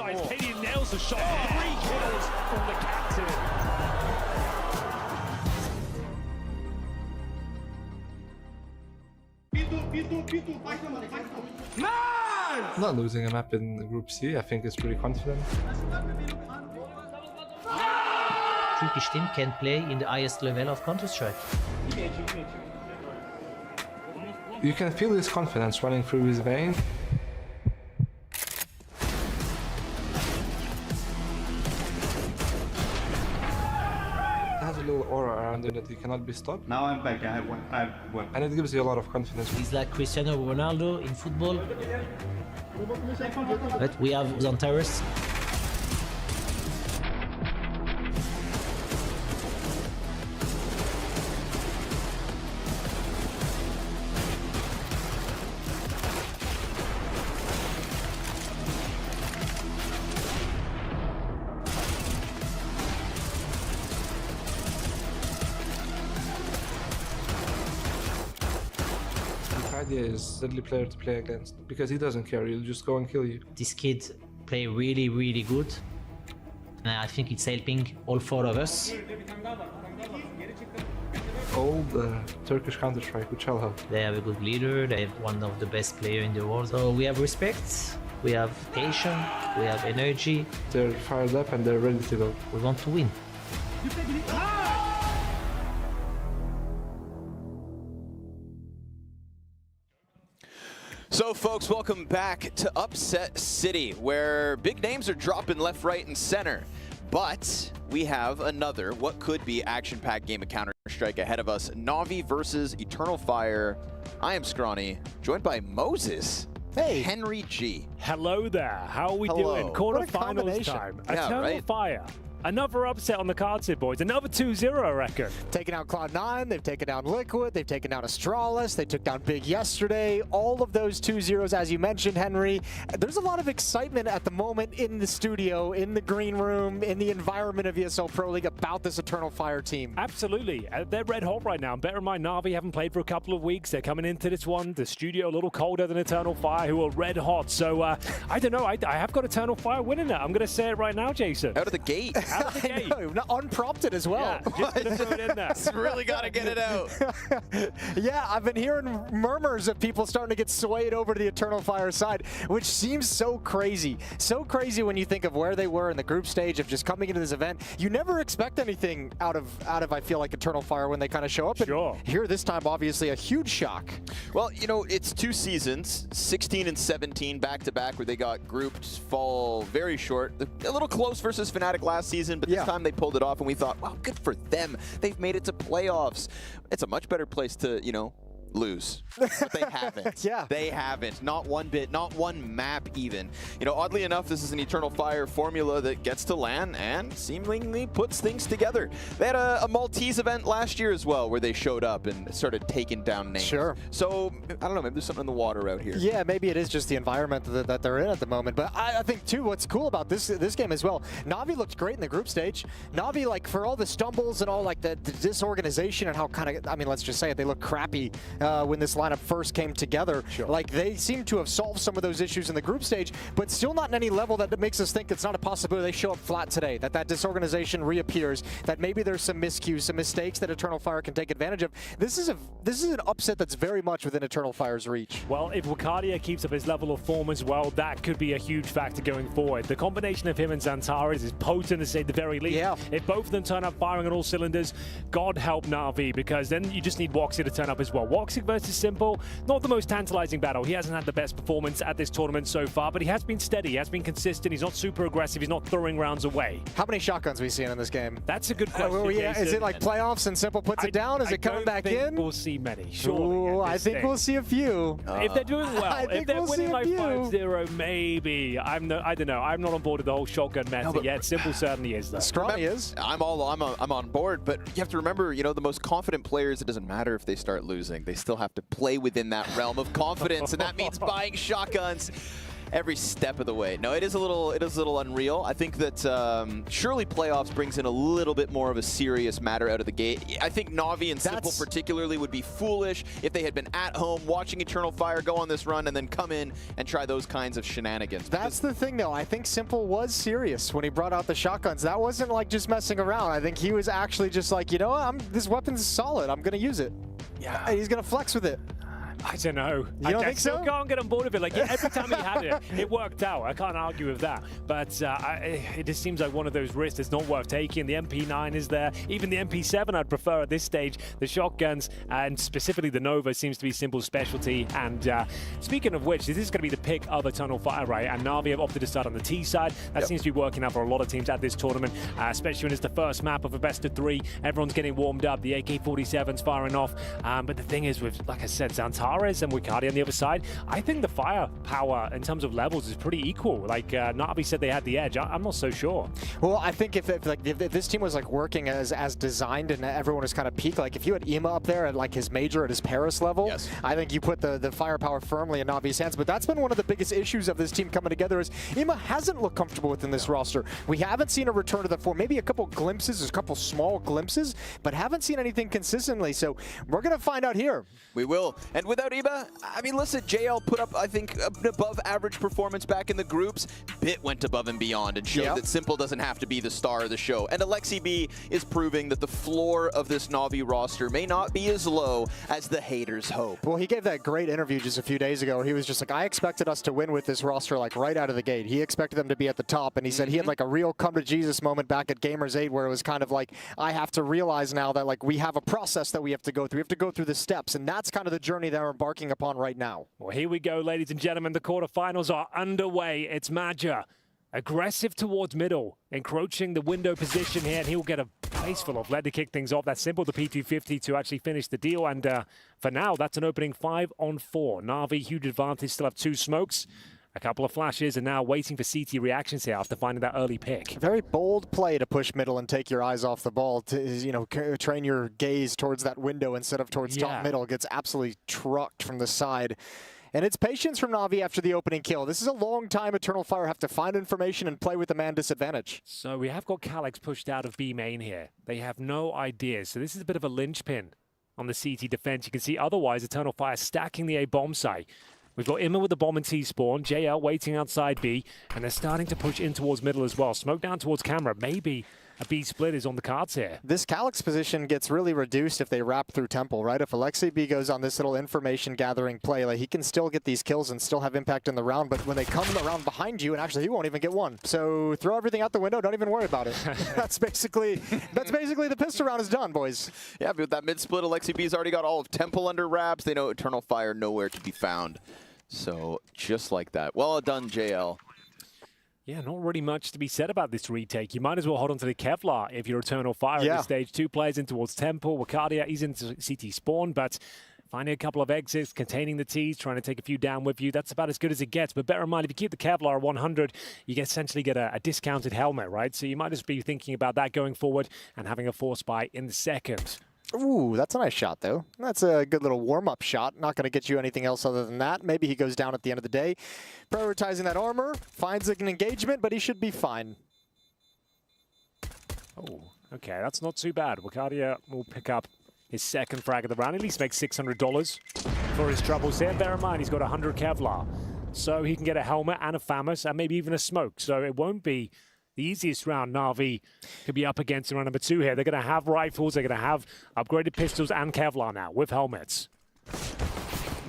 side. Canadian nails the shot. 3 kills from the captain. Not losing a map in Group C, I think is pretty confident. Turkish team can play in the highest level of Counter-Strike. You can feel his confidence running through his veins. It has a little aura around it that he cannot be stopped. Now I'm back. I have one. And it gives you a lot of confidence. He's like Cristiano Ronaldo in football. But we have on terrace. The idea is deadly player to play against because he doesn't care, he'll just go and kill you. This kid play really, really good. And I think it's helping all 4 of us. Old Turkish Counter-Strike, which I'll help. They have a good leader, they have one of the best players in the world. So we have respect, we have patience, we have energy. They're fired up and they're ready to go. We want to win. So folks, welcome back to Upset City, where big names are dropping left, right, and center. But we have another, what could be action-packed game of Counter-Strike ahead of us. Navi versus Eternal Fire. I am Scrawny, joined by Moses. Hey. Henry G. Hello there. How are we Hello. doing? What a Quarterfinals combination. time. Yeah, Eternal right? Fire. Another upset on the cards here, boys. Another 2-0, I reckon. Taking out Cloud9, they've taken down Liquid, they've taken down Astralis, they took down Big yesterday. All of those 2-0s, as you mentioned, Henry. There's a lot of excitement at the moment in the studio, in the green room, in the environment of ESL Pro League about this Eternal Fire team. Absolutely. They're red hot right now. And bear in mind, Navi haven't played for a couple of weeks. They're coming into this one. The studio a little colder than Eternal Fire, who are red hot. So, I don't know. I have got Eternal Fire winning it. I'm going to say it right now, Jason. Out of the gate. Out of the gate. No, not unprompted as well. Yeah, just gonna throw it in there. Really got to get it out. Yeah, I've been hearing murmurs of people starting to get swayed over to the Eternal Fire side, which seems so crazy. So crazy when you think of where they were in the group stage of just coming into this event. You never expect anything out of I feel like Eternal Fire when they kind of show up. Sure. And here this time, obviously, a huge shock. Well, you know, it's 2 seasons, 16 and 17 back-to-back, where they got grouped, fall very short. A little close versus Fnatic last season, but this time they pulled it off, and we thought, wow, good for them. They've made it to playoffs. It's a much better place to, you know, lose. But they haven't. Yeah. They haven't. Not one bit. Not one map even. You know, oddly enough, this is an Eternal Fire formula that gets to LAN and seemingly puts things together. They had a Maltese event last year as well where they showed up and started taking down names. Sure. So, I don't know, maybe there's something in the water out here. Yeah, maybe it is just the environment that they're in at the moment. But I think, too, what's cool about this game as well, Navi looked great in the group stage. Navi, like, for all the stumbles and all, like, the disorganization and how kind of, I mean, let's just say it, they look crappy when this lineup first came together. Sure. Like, they seem to have solved some of those issues in the group stage, but still not in any level that makes us think it's not a possibility they show up flat today, that disorganization reappears, that maybe there's some miscues, some mistakes that Eternal Fire can take advantage of. This is an upset that's very much within Eternal Fire's reach. Well, if Wakadia keeps up his level of form as well, that could be a huge factor going forward. The combination of him and Xantares is potent, to say the very least. Yeah. If both of them turn up firing on all cylinders, God help Navi, because then you just need Woxy to turn up as well. Woxy versus Simple, not the most tantalizing battle. He hasn't had the best performance at this tournament so far, but he has been steady, he has been consistent, he's not super aggressive, he's not throwing rounds away. How many shotguns are we seeing in this game? That's a good question, Jason. Is it like playoffs and Simple puts it down? Is it coming back in? I don't think we'll see many, surely. Ooh, I think we'll see a few. If they're doing well, if they're winning like 5-0, maybe. I don't know. I'm not on board with the whole shotgun meta yet. Simple certainly is, though. Scrawny is. I'm on board, but you have to remember, you know, the most confident players, it doesn't matter if they start losing. They still have to play within that realm of confidence, and that means buying shotguns. every step of the way. No, it is a little unreal. I think that surely playoffs brings in a little bit more of a serious matter out of the gate. I think Navi and Simple particularly would be foolish if they had been at home watching Eternal Fire go on this run and then come in and try those kinds of shenanigans. That's the thing, though. I think Simple was serious when he brought out the shotguns. That wasn't like just messing around. I think he was actually just like, you know what, this weapon's solid. I'm going to use it. Yeah. And he's going to flex with it. I don't know. You don't think so? I can't get on board with it. Like every time he had it, it worked out. I can't argue with that. But it just seems like one of those risks that's not worth taking. The MP9 is there. Even the MP7 I'd prefer at this stage. The shotguns and specifically the Nova seems to be Simple's specialty. And speaking of which, this is going to be the pick of Eternal Fire, right? And Navi have opted to start on the T side. That seems to be working out for a lot of teams at this tournament, especially when it's the first map of a best of 3. Everyone's getting warmed up. The AK-47's firing off. But the thing is, with, like I said, Xantares and Wikadi on the other side, I think the firepower in terms of levels is pretty equal. Like Navi said they had the edge. I'm not so sure. Well, I think if this team was like working as designed and everyone was kind of peak, like if you had Ema up there at like his major at his Paris level, I think you put the firepower firmly in Navi's hands. But that's been one of the biggest issues of this team coming together is Ema hasn't looked comfortable within this roster. We haven't seen a return to the form. Maybe a couple glimpses, a couple small glimpses, but haven't seen anything consistently. So we're going to find out here. We will. And without Ema, I mean, listen, JL put up, I think, an above-average performance back in the groups. Bit went above and beyond and showed that Simple doesn't have to be the star of the show. And Alexi B is proving that the floor of this Navi roster may not be as low as the haters hope. Well, he gave that great interview just a few days ago where he was just like, I expected us to win with this roster like right out of the gate. He expected them to be at the top, and he said he had like a real come-to-Jesus moment back at Gamers 8 where it was kind of like, I have to realize now that like we have a process that we have to go through. We have to go through the steps, and that's kind of the journey that we're embarking upon right now. Well, here we go, ladies and gentlemen. The quarterfinals are underway. It's Maja, aggressive towards middle, encroaching the window position here, and he'll get a face full of lead to kick things off. That's Simple, the P250 to actually finish the deal, and for now, that's an opening 5-on-4. Navi, huge advantage, still have 2 smokes. A couple of flashes, and now waiting for CT reactions here after finding that early pick. Very bold play to push middle and take your eyes off the ball. To, you know, train your gaze towards that window instead of towards top middle. Gets absolutely trucked from the side. And it's patience from Navi after the opening kill. This is a long time Eternal Fire have to find information and play with the man disadvantage. So we have got Calyx pushed out of B main here. They have no ideas. So this is a bit of a linchpin on the CT defense. You can see otherwise Eternal Fire stacking the A bomb site. We've got Imma with the bomb and T-spawn, JL waiting outside B, and they're starting to push in towards middle as well. Smoke down towards camera. Maybe a B split is on the cards here. This Calyx position gets really reduced if they wrap through Temple, right? If Alexi B goes on this little information gathering play, like he can still get these kills and still have impact in the round, but when they come around behind you, and actually he won't even get one. So throw everything out the window, don't even worry about it. That's basically the pistol round is done, boys. Yeah, but with that mid-split, Alexi B's already got all of Temple under wraps. They know Eternal Fire nowhere to be found. So just like that. Well done, JL. Yeah, not really much to be said about this retake. You might as well hold on to the Kevlar if you're Eternal Fire at this stage. 2 players in towards Temple. Wakadia, he's into CT spawn, but finding a couple of exits, containing the T's, trying to take a few down with you. That's about as good as it gets. But bear in mind, if you keep the Kevlar at 100, you essentially get a discounted helmet, right? So you might just be thinking about that going forward and having a force buy in the second. Ooh, that's a nice shot, though. That's a good little warm-up shot. Not going to get you anything else other than that. Maybe he goes down at the end of the day. Prioritizing that armor, finds an engagement, but he should be fine. Oh, okay, that's not too bad. Wakadia will pick up his second frag of the round. At least makes $600 for his troubles here. Bear in mind, he's got 100 Kevlar. So he can get a helmet and a FAMAS and maybe even a smoke. So it won't be the easiest round Navi could be up against in round number 2 here. They're going to have rifles, they're going to have upgraded pistols and Kevlar now with helmets.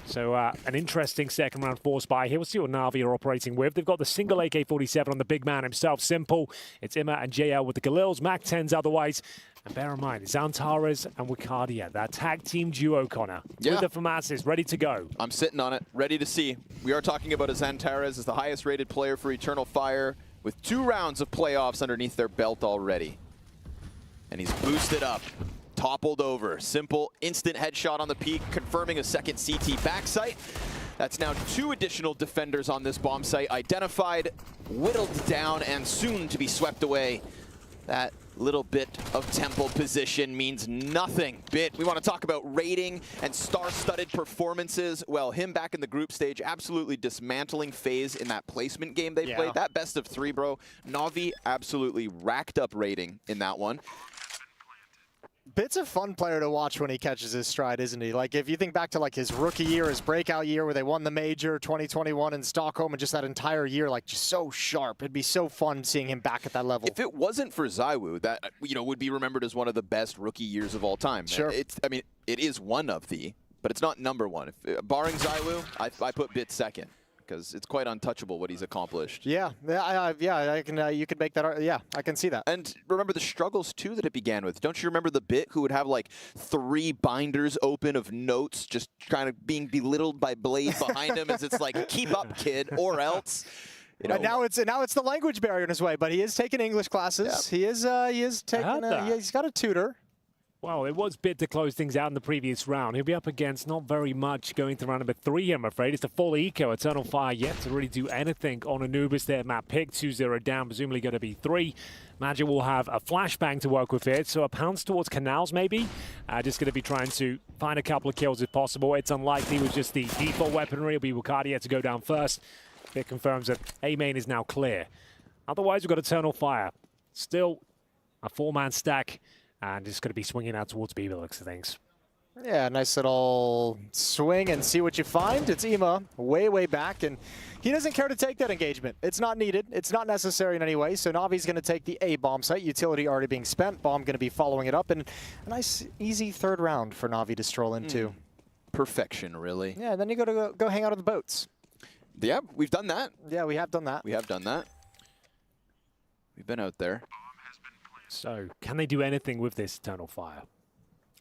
So an interesting second round force buy here. We'll see what Navi are operating with. They've got the single AK-47 on the big man himself, Simple. It's Imma and JL with the Galils, Mac 10s otherwise. And bear in mind, Xantares and Wikadia, that tag team duo, Connor. With the FAMASs ready to go. I'm sitting on it, ready to see. We are talking about a Xantares as the highest rated player for Eternal Fire, with 2 rounds of playoffs underneath their belt already. And he's boosted up, toppled over. Simple instant headshot on the peak, confirming a second CT backsite. That's now 2 additional defenders on this bomb site, identified, whittled down, and soon to be swept away. that little bit of temple position means nothing. Bit, we want to talk about rating and star-studded performances. Well, him back in the group stage, absolutely dismantling FaZe in that placement game they played. That best of 3, bro. Navi absolutely racked up rating in that one. Bit's a fun player to watch when he catches his stride, isn't he? Like, if you think back to like his rookie year, his breakout year where they won the major, 2021 in Stockholm, and just that entire year, like, just so sharp. It'd be so fun seeing him back at that level. If it wasn't for ZywOo, that, you know, would be remembered as one of the best rookie years of all time. Sure. I mean, it is one of the, but it's not number one. Barring ZywOo, I put Bit second, because it's quite untouchable what he's accomplished. Yeah, I can. You could make that. Yeah, I can see that. And remember the struggles too that it began with. Don't you remember the Bit who would have like 3 binders open of notes, just kind of being belittled by Blade behind him as it's like, keep up, kid, or else. You know, now it's the language barrier in his way, but he is taking English classes. Yep. He is taking. He's got a tutor. Well, it was Bit to close things out in the previous round. He'll be up against not very much going to round number 3, I'm afraid. It's a full eco. Eternal Fire yet to really do anything on Anubis there. Map pick, 2-0 down, presumably going to be 3. Magic will have a flashbang to work with here, so a pounce towards Canals maybe. Just going to be trying to find a couple of kills if possible. It's unlikely with just the default weaponry. It'll be Wukadia to go down first. Bit confirms that A main is now clear. Otherwise, we've got Eternal Fire. Still a 4-man stack. And just going to be swinging out towards B, looks of things. Yeah, nice little swing and see what you find. It's Ema way back, and he doesn't care to take that engagement. It's not needed. It's not necessary in any way. So Navi's going to take the A bomb site. Utility already being spent. Bomb going to be following it up, and a nice, easy 3rd round for Navi to stroll into. Perfection, really. Yeah, and then you go hang out on the boats. Yeah, we've done that. Yeah, we have done that. We have done that. We've been out there. So, can they do anything with this Eternal Fire?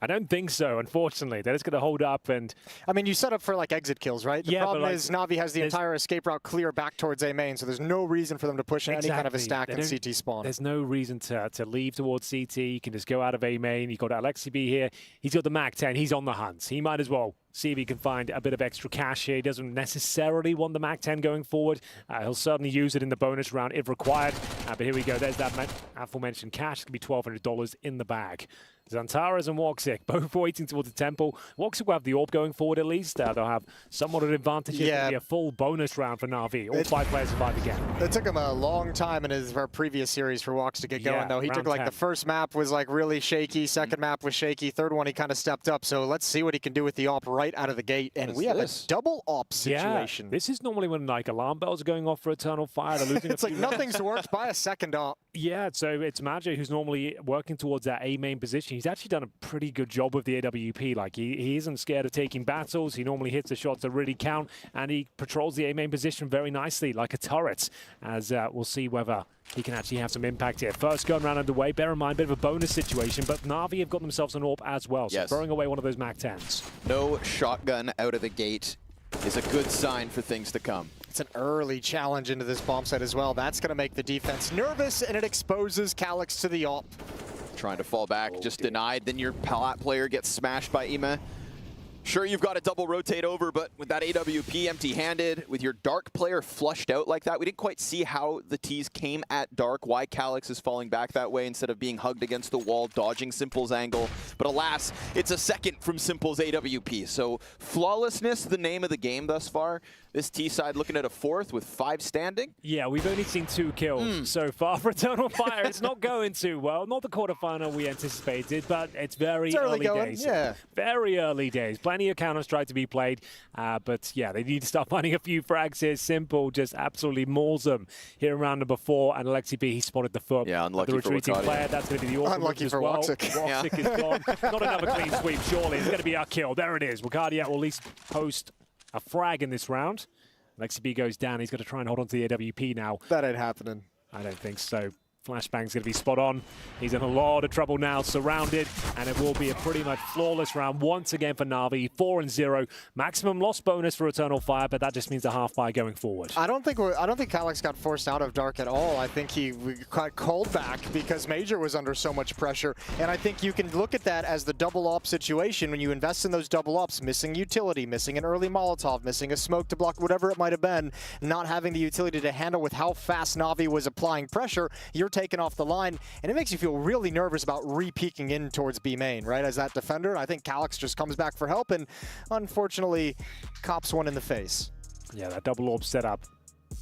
I don't think so, unfortunately. They're just going to hold up and... I mean, you set up for, like, exit kills, right? The problem is Navi has the entire escape route clear back towards A main, so there's no reason for them to push any kind of a stack in CT spawn. There's no reason to leave towards CT. You can just go out of A main. You've got Alexi B here. He's got the Mac 10. He's on the hunt. He might as well see if he can find a bit of extra cash here. He doesn't necessarily want the Mac 10 going forward. He'll certainly use it in the bonus round if required. But here we go. There's that aforementioned cash. It's going to be $1,200 in the bag. Xantaras and Woxic both waiting towards the temple. Woxic will have the orb going forward at least. They'll have somewhat of an advantage. Yeah. It's going to be a full bonus round for Navi. All 5 players survive again. It took him a long time in our previous series for Wox to get going, though. He took, like, 10. The first map was, like, really shaky. Second map was shaky. Third one, he kind of stepped up. So let's see what he can do with the op right out of the gate. And we have a double op situation. Yeah. This is normally when, like, alarm bells are going off for Eternal Fire. They're losing it's like nothing's worked by a second op. Yeah, so it's Magic who's normally working towards that A main position. He's actually done a pretty good job with the AWP. Like, he isn't scared of taking battles. He normally hits the shots that really count, and he patrols the A main position very nicely, like a turret, as we'll see whether he can actually have some impact here. First gun round underway. Bear in mind, bit of a bonus situation, but Navi have got themselves an AWP as well, so throwing away one of those Mac 10s. No shotgun out of the gate is a good sign for things to come. It's an early challenge into this bomb site as well. That's going to make the defense nervous, and it exposes Calyx to the op. Trying to fall back, just denied. Then your plat player gets smashed by Ema. Sure, you've got to double rotate over, but with that AWP empty-handed, with your Dark player flushed out like that, we didn't quite see how the T's came at Dark, why Calyx is falling back that way instead of being hugged against the wall, dodging Simple's angle. But alas, it's a second from Simple's AWP. So flawlessness, the name of the game thus far. This T side looking at a 4th with 5 standing. Yeah, we've only seen 2 kills so far for Eternal Fire. It's not going too well. Not the quarterfinal we anticipated, but it's very early days. Yeah. Very early days. Plenty of Counter-Strike to be played, but yeah, they need to start finding a few frags here. Simple just absolutely mauls them here in round number 4, and Alexi B, he spotted the foot. Yeah, unlucky the retreating for player. That's going to be the unlucky for Woxic. Woxic is gone. Not another clean sweep, surely. It's going to be our kill. There it is. Wukadia will at least post a frag in this round. Alexi B goes down. He's got to try and hold on to the AWP now. That ain't happening. I don't think so. Flashbang's going to be spot on. He's in a lot of trouble now, surrounded, and it will be a pretty much flawless round once again for Navi. 4-0. Maximum loss bonus for Eternal Fire, but that just means a half buy going forward. I don't think Calyx got forced out of Dark at all. I think he got called back because Major was under so much pressure, and I think you can look at that as the double op situation. When you invest in those double ops, missing utility, missing an early Molotov, missing a smoke to block whatever it might have been, not having the utility to handle with how fast Navi was applying pressure, you're taken off the line, and it makes you feel really nervous about re-peeking in towards B main, right? As that defender, I think Calyx just comes back for help, and unfortunately, cops one in the face. Yeah, that double orb setup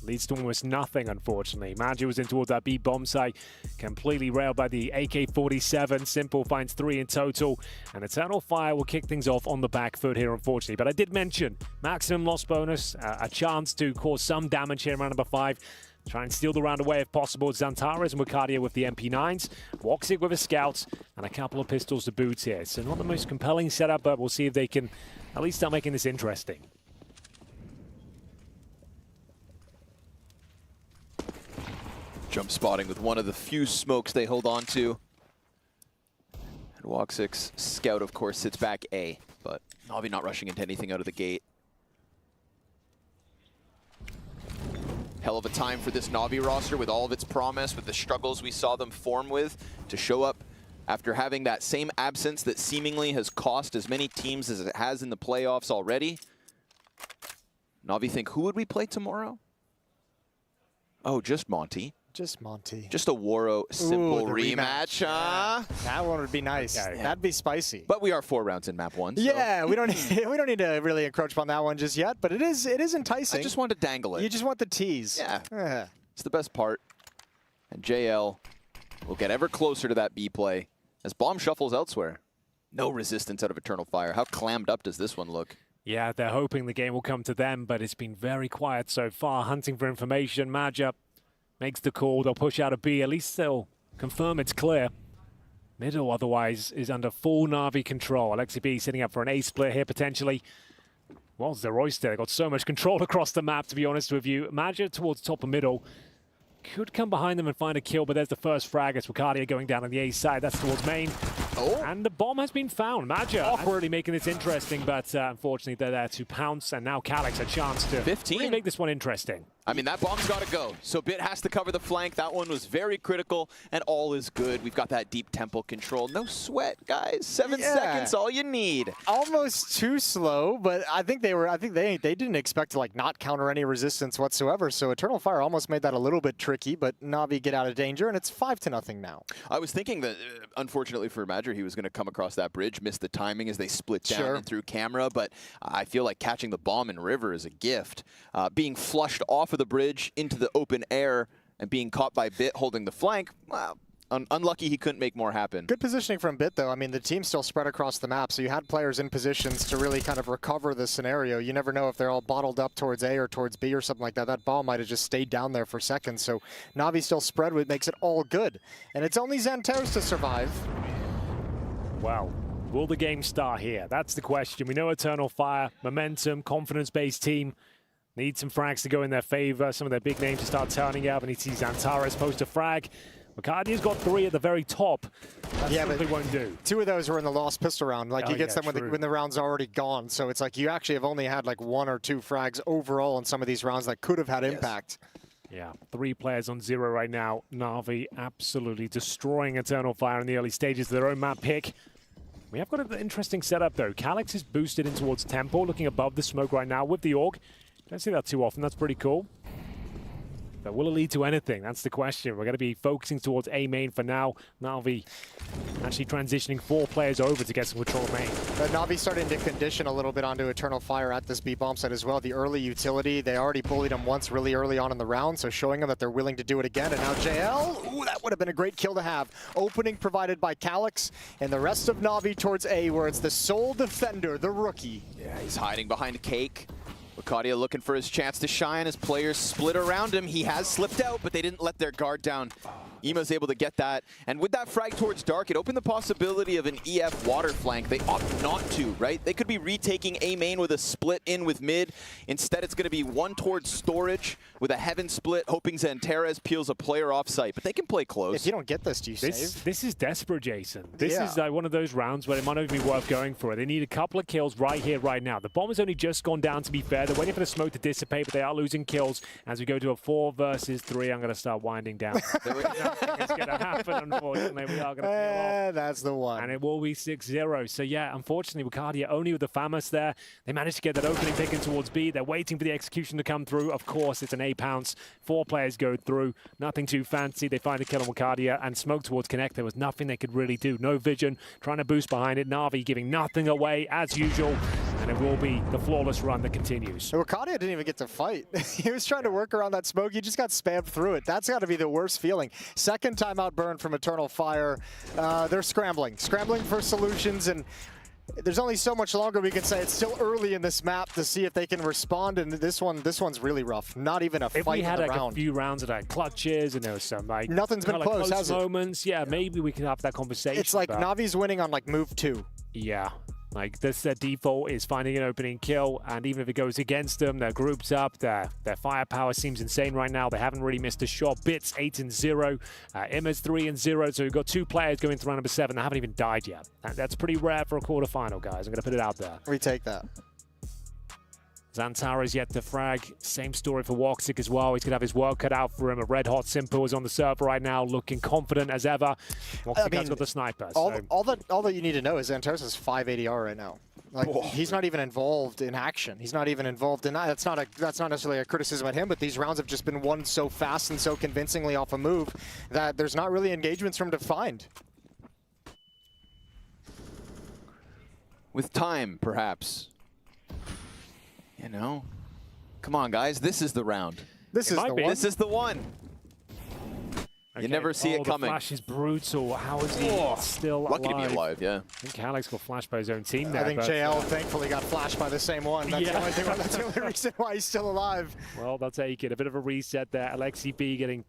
leads to almost nothing, unfortunately. Magi was in towards that B bomb site, completely railed by the AK-47. Simple finds 3 in total, and Eternal Fire will kick things off on the back foot here, unfortunately. But I did mention maximum loss bonus, a chance to cause some damage here in round number 5. Try and steal the round away if possible. Xantares and Wakadia with the MP9s, Woxic with a scout, and a couple of pistols to boot here. So not the most compelling setup, but we'll see if they can at least start making this interesting. Jump spotting with one of the few smokes they hold on to. And Woxic's scout, of course, sits back A, but Navi not rushing into anything out of the gate. Hell of a time for this Navi roster with all of its promise, with the struggles we saw them form with, to show up after having that same absence that seemingly has cost as many teams as it has in the playoffs already. Navi think, who would we play tomorrow? Oh, just Monty. Just Monty. Just a Waro simple rematch, huh? That one would be nice. Yeah. That'd be spicy. But we are 4 rounds in map 1. So. Yeah, we don't need to really encroach upon that one just yet, but it is enticing. I just want to dangle it. You just want the tease. Yeah. It's the best part. And JL will get ever closer to that B play as bomb shuffles elsewhere. No resistance out of Eternal Fire. How clammed up does this one look? Yeah, they're hoping the game will come to them, but it's been very quiet so far. Hunting for information. Magi makes the call. They'll push out a B. At least they'll confirm it's clear. Middle, otherwise, is under full Navi control. Alexi B setting up for an A split here, potentially. Well, Zeroyster, they've got so much control across the map, to be honest with you. Magi towards top of middle. Could come behind them and find a kill, but there's the first frag as Wakadia going down on the A side. That's towards main. Oh. And the bomb has been found. Magi awkwardly making this interesting, but unfortunately they're there to pounce, and now Calyx a chance to 15. really make this one interesting. I mean, that bomb's got to go. So Bit has to cover the flank. That one was very critical, and all is good. We've got that deep tempo control. No sweat, guys. 7 seconds, all you need. Almost too slow, but I think they didn't expect to like not counter any resistance whatsoever. So Eternal Fire almost made that a little bit tricky, but Navi get out of danger, and it's 5-0 now. I was thinking that, unfortunately for Madger, he was going to come across that bridge, miss the timing as they split down and through camera, but I feel like catching the bomb in river is a gift. Being flushed off of the bridge into the open air and being caught by Bit holding the flank, well, unlucky he couldn't make more happen. Good positioning from Bit, though. I mean, the team still spread across the map, so you had players in positions to really kind of recover the scenario. You never know if they're all bottled up towards A or towards B or something like that. That ball might have just stayed down there for seconds, so Navi still spread, which makes it all good. And it's only Xantares to survive. Wow. Will the game start here? That's the question. We know Eternal Fire, momentum, confidence-based team. Need some frags to go in their favor. Some of their big names to start turning up. And he sees Xantares post a frag. Wakadia's got 3 at the very top. That simply won't do. 2 of those were in the lost pistol round. Like, he gets them when the round's already gone. So it's like you actually have only had like 1 or 2 frags overall in some of these rounds that could have had impact. Yeah, 3 players on 0 right now. Navi absolutely destroying Eternal Fire in the early stages of their own map pick. We have got an interesting setup, though. Calyx is boosted in towards Temple, looking above the smoke right now with the Orc. Don't see that too often. That's pretty cool. But will it lead to anything? That's the question. We're going to be focusing towards A main for now. Navi actually transitioning 4 players over to get some control of main. But Navi starting to condition a little bit onto Eternal Fire at this B bomb site as well. The early utility, they already bullied him once really early on in the round, so showing them that they're willing to do it again. And now JL, ooh, that would have been a great kill to have. Opening provided by Calyx, and the rest of Navi towards A, where it's the sole defender, the rookie. Yeah, he's hiding behind Cake. Wakadia looking for his chance to shine as players split around him. He has slipped out, but they didn't let their guard down. Ema's able to get that. And with that frag towards Dark, it opened the possibility of an EF water flank. They opt not to, right? They could be retaking A main with a split in with mid. Instead, it's going to be one towards storage with a heaven split, hoping Xantares peels a player off site. But they can play close. If you don't get this, do you save? This is desperate, Jason. This is one of those rounds where it might not even be worth going for it. They need a couple of kills right here, right now. The bomb has only just gone down, to be fair. They're waiting for the smoke to dissipate, but they are losing kills. As we go to a 4 versus 3, I'm going to start winding down. it's going to happen, unfortunately. We are going to peel off. That's the one. And it will be 6-0. So, yeah, unfortunately, Wicardia only with the FAMAS there. They managed to get that opening pick in towards B. They're waiting for the execution to come through. Of course, it's an A pounce. 4 players go through. Nothing too fancy. They find a kill on Wicardia and smoke towards Connect. There was nothing they could really do. No vision. Trying to boost behind it. Navi giving nothing away as usual. And it will be the flawless run that continues. Wicardia didn't even get to fight. He was trying to work around that smoke. He just got spammed through it. That's got to be the worst feeling. Second timeout burn from Eternal Fire. They're scrambling for solutions, and there's only so much longer we can say. It's still early in this map to see if they can respond, and this one's really rough. Not even a fight in the round. If we had like a few rounds of like clutches and there was some like nothing's been close, has it? Moments, yeah, maybe we can have that conversation. It's like Navi's winning on like move 2. Yeah. Like this, their default is finding an opening kill, and even if it goes against them, they're grouped up. Their firepower seems insane right now. They haven't really missed a shot. Bits 8-0, Immer's 3-0. So we've got 2 players going through round number 7 that haven't even died yet. That's pretty rare for a quarterfinal, guys. I'm going to put it out there. We take that. Xantara's yet to frag. Same story for Woxic as well. He's going to have his work cut out for him. A red hot Simple is on the server right now, looking confident as ever. Woxic has got the sniper. All that you need to know is Xantara's is 5 ADR right now. Like he's not even involved in action. He's not even involved in that. That's not necessarily a criticism at him, but these rounds have just been won so fast and so convincingly off a move that there's not really engagements for him to find. With time, perhaps. You know, come on, guys. This is the round. This is the one. This is the one. Okay. You never see it coming. The flash is brutal. How is he still alive? Lucky to be alive, yeah. I think Alex got flashed by his own team there. I think JL thankfully got flashed by the same one. That's, that's the only reason why he's still alive. Well, they'll take it. A bit of a reset there. Alexi B getting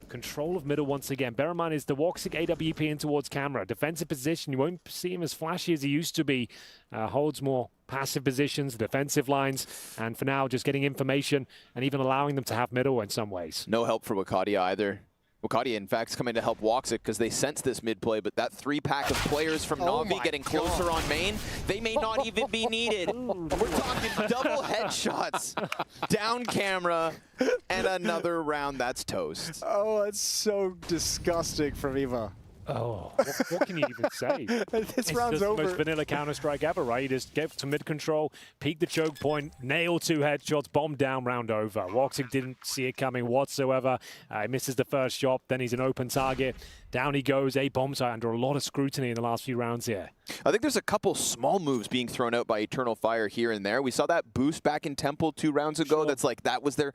control of middle once again. Bear in mind, is the Woxic AWP in towards camera. Defensive position, you won't see him as flashy as he used to be. Holds more passive positions, defensive lines, and for now, just getting information and even allowing them to have middle in some ways. No help for Wicardia either. Wicardia, in fact, is coming to help Woxic because they sense this mid-play, but that 3-pack of players from Navi getting closer on main, they may not even be needed. We're talking double headshots, down camera, and another round that's toast. Oh, it's so disgusting from Eva. Oh, what can you even say? This round's over. The most vanilla Counter-Strike ever, right? You just get to mid-control, peek the choke point, nail 2 headshots, bomb down, round over. Woxic didn't see it coming whatsoever. He misses the first shot, then he's an open target. Down he goes, A bomb site under a lot of scrutiny in the last few rounds here. I think there's a couple small moves being thrown out by Eternal Fire here and there. We saw that boost back in Temple 2 rounds ago. That's like, that was their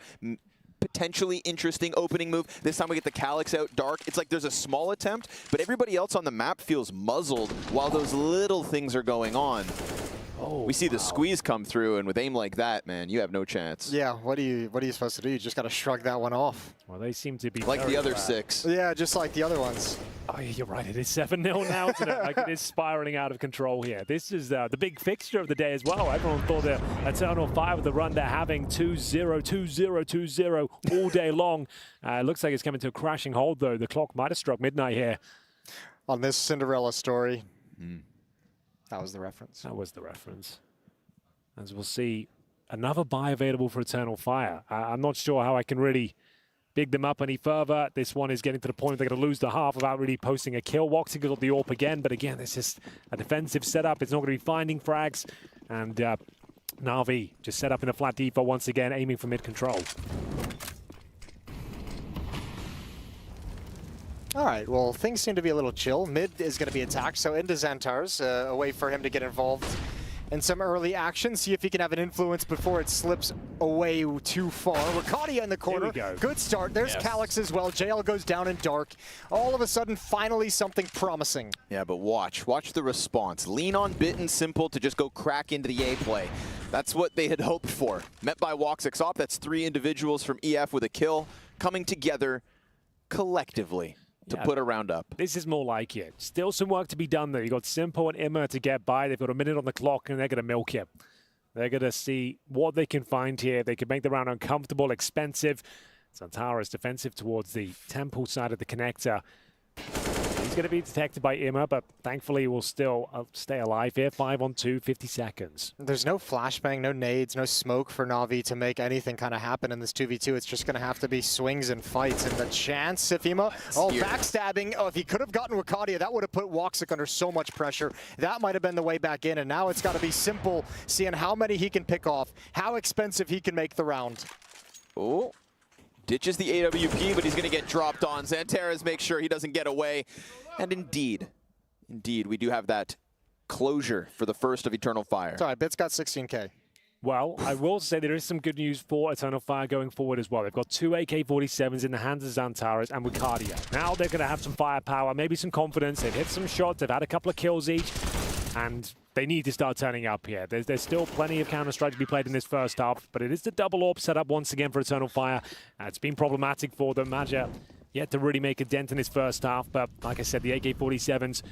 potentially interesting opening move. This time we get the Calyx out dark. It's like there's a small attempt, but everybody else on the map feels muzzled while those little things are going on. Oh, we see the squeeze come through, and with aim like that, man, you have no chance. Yeah, what are you supposed to do? You just got to shrug that one off. Well, they seem to be like the other 6. Yeah, just like the other ones. Oh, yeah, you're right. It is 7-0 now, isn't it? Like, it is spiraling out of control here. This is the big fixture of the day as well. Everyone thought the Eternal Fire with the run they're having 2-0, 2-0, 2-0 all day long. It looks like it's coming to a crashing halt, though. The clock might have struck midnight here. On this Cinderella story. That was the reference. That was the reference. As we'll see, another buy available for Eternal Fire. I'm not sure how I can really big them up any further. This one is getting to the point they're going to lose the half without really posting a kill. Woxic got the AWP again, but again, it's just a defensive setup. It's not going to be finding frags. And Navi just set up in a flat default once again, aiming for mid-control. All right, well, things seem to be a little chill. Mid is going to be attacked, so into Xantar's, a way for him to get involved in some early action, see if he can have an influence before it slips away too far. Wicardia in the corner. Good start. There's Calyx as well. JL goes down in dark. All of a sudden, finally something promising. Yeah, but watch the response. Lean on Bit and Simple to just go crack into the A play. That's what they had hoped for. Met by Woxic's op. That's 3 individuals from EF with a kill coming together collectively to put a round up. This is more like it. Still some work to be done there. You got Simple and Imma to get by. They've got a minute on the clock and they're going to milk it. They're going to see what they can find here. They can make the round uncomfortable, expensive. Xantara is defensive towards the Temple side of the connector. He's going to be detected by Imma, but thankfully he will still stay alive here. 5-on-2, 50 seconds. There's no flashbang, no nades, no smoke for Navi to make anything kind of happen in this 2v2. It's just going to have to be swings and fights. And the chance if Imma, backstabbing. Oh, if he could have gotten Wakadia, that would have put Woxic under so much pressure. That might have been the way back in. And now it's got to be simple, seeing how many he can pick off, how expensive he can make the round. Oh. Ditches the AWP, but he's going to get dropped on. Xantares makes sure he doesn't get away. And indeed, we do have that closure for the first of Eternal Fire. It's all right, Bit's got 16K. Well, I will say there is some good news for Eternal Fire going forward as well. They've got 2 AK-47s in the hands of Xantares and Wakadia. Now they're going to have some firepower, maybe some confidence. They've hit some shots, they've had a couple of kills each, and they need to start turning up here. There's still plenty of Counter-Strike to be played in this first half, but it is the double AWP set up once again for Eternal Fire. It's been problematic for them. Maja yet to really make a dent in his first half, but like I said, the AK-47s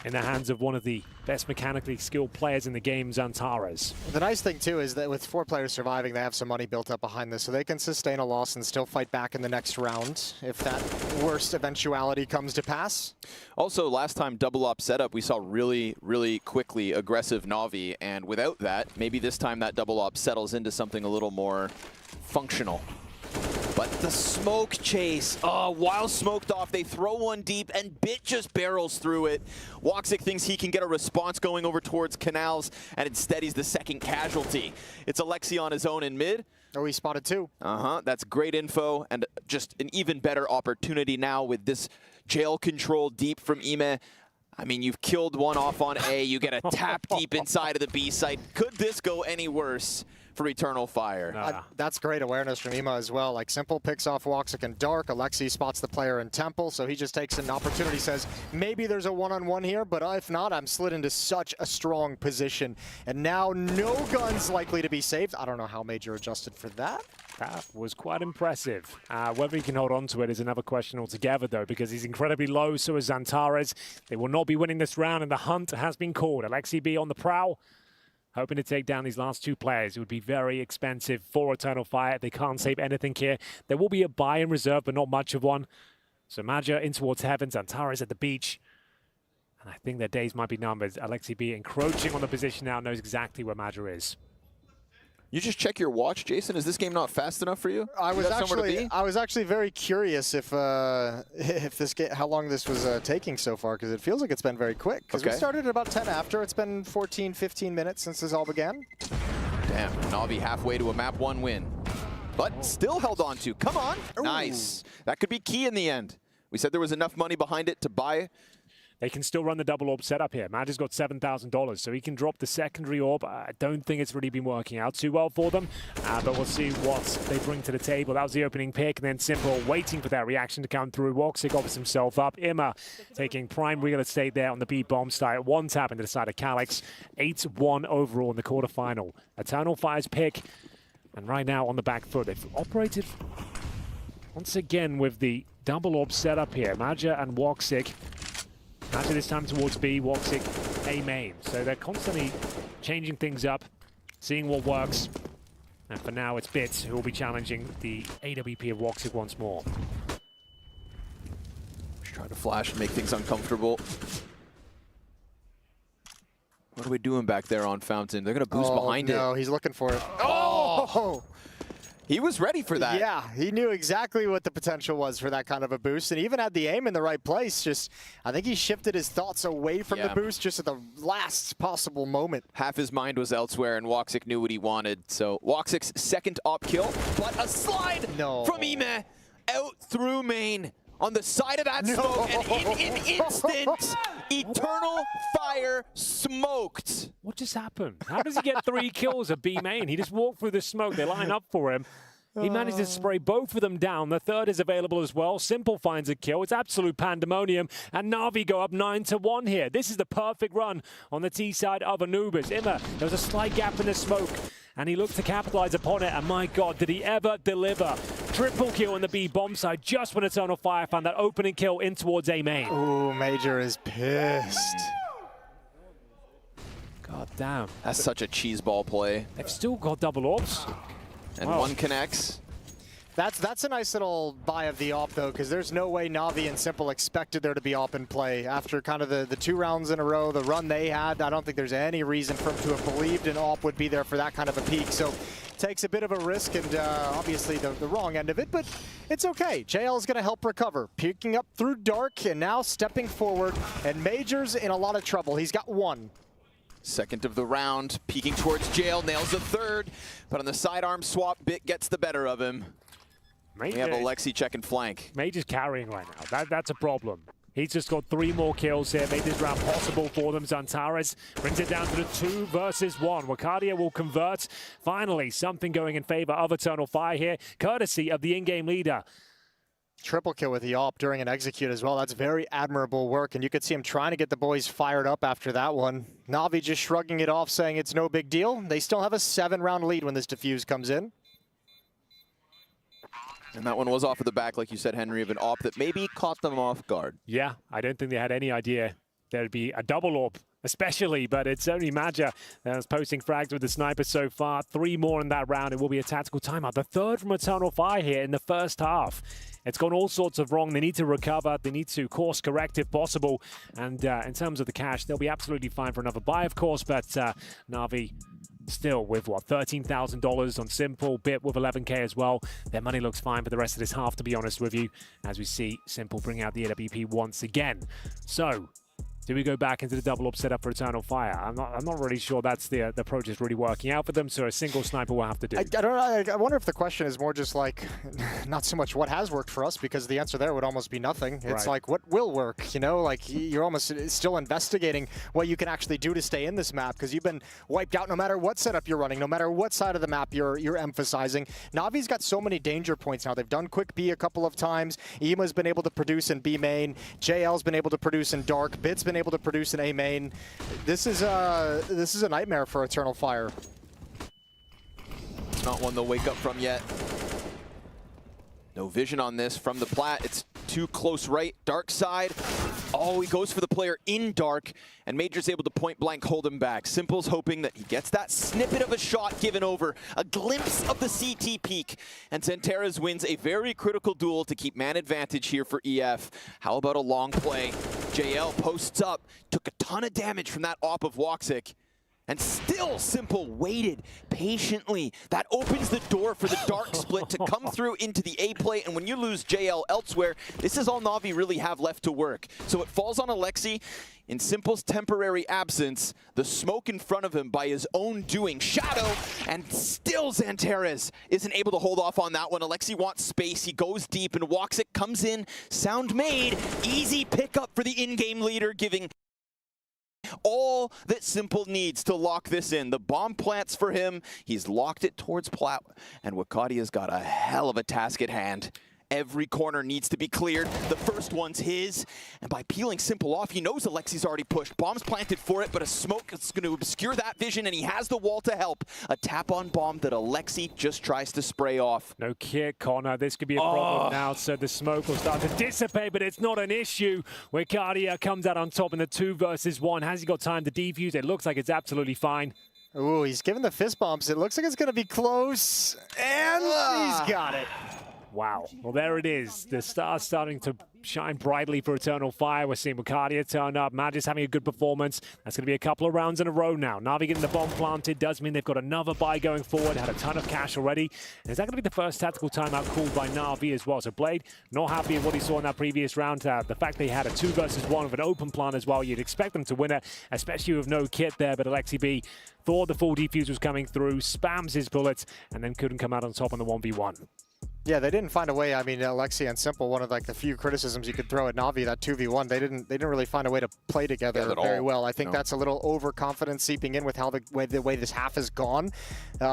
in the hands of one of the best mechanically skilled players in the game, Xantares. The nice thing, too, is that with 4 players surviving, they have some money built up behind this, so they can sustain a loss and still fight back in the next round if that worst eventuality comes to pass. Also, last time double op setup, we saw really, really quickly aggressive Navi, and without that, maybe this time that double op settles into something a little more functional. But the smoke chase, while smoked off, they throw one deep and Bit just barrels through it. Woxic thinks he can get a response going over towards Canals, and instead he's the second casualty. It's Alexi on his own in mid. Oh, he spotted 2. That's great info, and just an even better opportunity now with this jail control deep from Ime. I mean, you've killed one off on A, you get a tap deep inside of the B site. Could this go any worse for Eternal Fire? That's great awareness from Imma as well. Like, Simple picks off Woxic in dark. Alexi spots the player in Temple, so he just takes an opportunity, says, maybe there's a one-on-one here, but if not, I'm slid into such a strong position. And now no guns likely to be saved. I don't know how Major adjusted for that. That was quite impressive. Whether he can hold on to it is another question altogether, though, because he's incredibly low, so is Xantares. They will not be winning this round, and the hunt has been called. Alexi B on the prowl, hoping to take down these last 2 players. It would be very expensive for Eternal Fire. They can't save anything here. There will be a buy in reserve, but not much of one. So Maja in towards heaven, Xantares at the beach. And I think their days might be numbered. Alexi B encroaching on the position now, knows exactly where Maja is. You just check your watch, Jason. Is this game not fast enough for you? I was actually very curious if this game, how long this was taking so far, because it feels like it's been very quick. Because we started at about 10 after. It's been 14, 15 minutes since this all began. Damn, Navi halfway to a map 1 win. But still held on to. Come on. Ooh. Nice. That could be key in the end. We said there was enough money behind it to buy. They can still run the double AWP setup here. Maja's got $7,000, so he can drop the secondary AWP. I don't think it's really been working out too well for them, but we'll see what they bring to the table. That was the opening pick, and then Simple waiting for that reaction to come through. Woxic offers himself up. Imma taking prime real estate there on the B bomb site. 1 tap into the side of Calyx. 8-1 overall in the quarterfinal. Eternal Fire's pick, and right now on the back foot. They've operated once again with the double AWP setup here. Maja and Woxic. Maja this time towards B, Woxic A main. So they're constantly changing things up, seeing what works. And for now, it's Bits who will be challenging the AWP of Woxic once more. Just trying to flash and make things uncomfortable. What are we doing back there on Fountain? They're going to boost behind it. No, he's looking for it. Oh! He was ready for that. Yeah, he knew exactly what the potential was for that kind of a boost, and even had the aim in the right place. Just, I think he shifted his thoughts away from the boost just at the last possible moment. Half his mind was elsewhere, and Woxic knew what he wanted. So Woxic's second op kill, but a slide from Ime out through main on the side of that smoke, and in an instant, Eternal Fire smoked. What just happened? How does he get 3 kills at B main? He just walked through the smoke. They line up for him. He managed to spray both of them down. The third is available as well. Simple finds a kill. It's absolute pandemonium. And Navi go up 9-1 here. This is the perfect run on the T side of Anubis. Imma, there was a slight gap in the smoke, and he looked to capitalize upon it. And my God, did he ever deliver? Triple kill in the B bomb side just when Eternal Fire found that opening kill in towards A main. Ooh, Major is pissed. God damn. That's such a cheeseball play. They've still got double AWPs. And one connects. That's a nice little buy of the AWP, though, because there's no way Navi and Simple expected there to be AWP in play. After kind of the 2 rounds in a row, the run they had, I don't think there's any reason for them to have believed an AWP would be there for that kind of a peak. So takes a bit of a risk and obviously the wrong end of it, but it's okay. JL is going to help recover. Peeking up through Dark and now stepping forward, and Major's in a lot of trouble. He's got 1. Second of the round, peeking towards Jail, nails the third, but on the sidearm swap, Bit gets the better of him. We have Alexi checking flank. Major's carrying right now. That's a problem. He's just got 3 more kills here, made this round possible for them. Zantares brings it down to the 2 versus 1. Wakadia will convert. Finally, something going in favor of Eternal Fire here, courtesy of the in-game leader. Triple kill with the AWP during an execute as well. That's very admirable work, and you could see him trying to get the boys fired up after that one. Navi just shrugging it off, saying it's no big deal. They still have a 7-round lead when this defuse comes in. And that one was off of the back, like you said, Henry, of an AWP that maybe caught them off guard. Yeah, I don't think they had any idea there'd be a double AWP, especially, but it's only Maja that's posting frags with the sniper so far. 3 more in that round. It will be a tactical timeout. The 3rd from Eternal Fire here in the first half. It's gone all sorts of wrong. They need to recover. They need to course correct if possible. And in terms of the cash, they'll be absolutely fine for another buy, of course, but Navi still with, what, $13,000 on Simple, Bit with 11K as well. Their money looks fine for the rest of this half, to be honest with you, as we see Simple bring out the AWP once again. So, do we go back into the double up setup for Eternal Fire? I'm not really sure that's the approach is really working out for them, so a single sniper will have to do. I don't know. I wonder if the question is more just like, not so much what has worked for us, because the answer there would almost be nothing. It's right. Like, what will work? You know, like you're almost still investigating what you can actually do to stay in this map, because you've been wiped out no matter what setup you're running, no matter what side of the map you're emphasizing. Navi's got so many danger points now. They've done quick B a couple of times. Ema's been able to produce in B main. JL's been able to produce in Dark. Bit's been able to produce in A main. This is a nightmare for Eternal Fire. It's not one they'll wake up from yet. No vision on this from the plat. It's too close right, Dark side. Oh, he goes for the player in Dark, and Major's able to point blank hold him back. Simple's hoping that he gets that snippet of a shot given over, a glimpse of the CT peak, and Zantares wins a very critical duel to keep man advantage here for EF. How about a long play? JL posts up, took a ton of damage from that AWP of Woxic. And still Simple waited patiently. That opens the door for the Dark split to come through into the A play, and when you lose JL elsewhere, this is all Navi really have left to work. So it falls on Alexi. In Simple's temporary absence, the smoke in front of him by his own doing. Shadow, and still Zantares isn't able to hold off on that one. Alexi wants space, he goes deep, and Woxic comes in. Sound made, easy pickup for the in-game leader, giving all that Simple needs to lock this in. The bomb plants for him. He's locked it towards Plat, and Wakadia's got a hell of a task at hand. Every corner needs to be cleared. The first one's his, and by peeling Simple off, he knows Alexi's already pushed. Bomb's planted for it, but a smoke is going to obscure that vision, and he has the wall to help. A tap-on bomb that Alexi just tries to spray off. No kick, Connor. This could be a problem now, so the smoke will start to dissipate, but it's not an issue. Wakadia comes out on top in the 2 versus 1. Has he got time to defuse? It looks like it's absolutely fine. Ooh, he's giving the fist bumps. It looks like it's going to be close, and he's got it. Wow. Well, there it is. The star's starting to shine brightly for Eternal Fire. We're seeing Wakadia turn up. Magic's having a good performance. That's going to be a couple of rounds in a row now. Navi getting the bomb planted does mean they've got another buy going forward. Had a ton of cash already. And is that going to be the first tactical timeout called by Navi as well? So Blade, not happy with what he saw in that previous round. The fact they had a 2 versus 1 with an open plan as well. You'd expect them to win it, especially with no kit there. But Alexi B thought the full defuse was coming through, spams his bullets, and then couldn't come out on top on the 1v1. Yeah, they didn't find a way. I mean, Alexi and Simple, one of like the few criticisms you could throw at Navi, that 2v1, they didn't really find a way to play together very well. I think that's a little overconfidence seeping in with how the way this half has gone.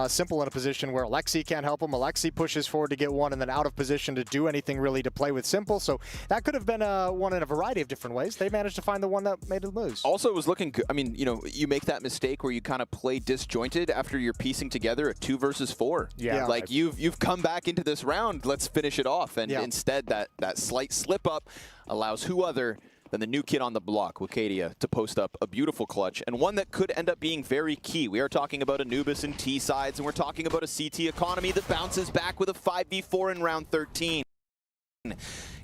Simple in a position where Alexi can't help him. Alexi pushes forward to get one and then out of position to do anything really to play with Simple. So that could have been one in a variety of different ways. They managed to find the one that made it lose. Also, it was looking good. I mean, you know, you make that mistake where you kind of play disjointed after you're piecing together a 2 versus 4. Yeah. Like you've come back into this round. Let's finish it off, and instead that slight slip up allows who other than the new kid on the block, Wicadia, to post up a beautiful clutch, and one that could end up being very key. We are talking about Anubis and T-sides, and we're talking about a CT economy that bounces back with a 5v4 in round 13.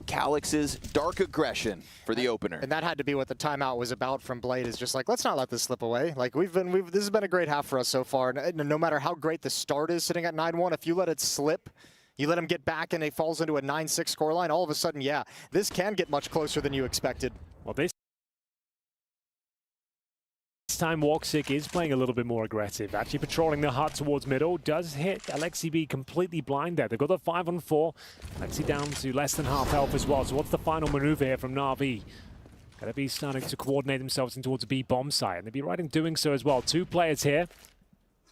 Calix's dark aggression for the opener. And that had to be what the timeout was about from Blade, is just like, let's not let this slip away. Like, this has been a great half for us so far. And no matter how great the start is sitting at 9-1, if you let it slip, you let him get back and it falls into a 9-6 scoreline, all of a sudden, yeah, this can get much closer than you expected. Well, this time Woxic is playing a little bit more aggressive, actually patrolling the hut towards middle. Does hit Alexi B completely blind there. They've got the 5-on-4. Alexi down to less than half health as well. So what's the final maneuver here from Navi? Gotta be starting to coordinate themselves in towards a B bomb site, and they'd be right in doing so as well. Two players here.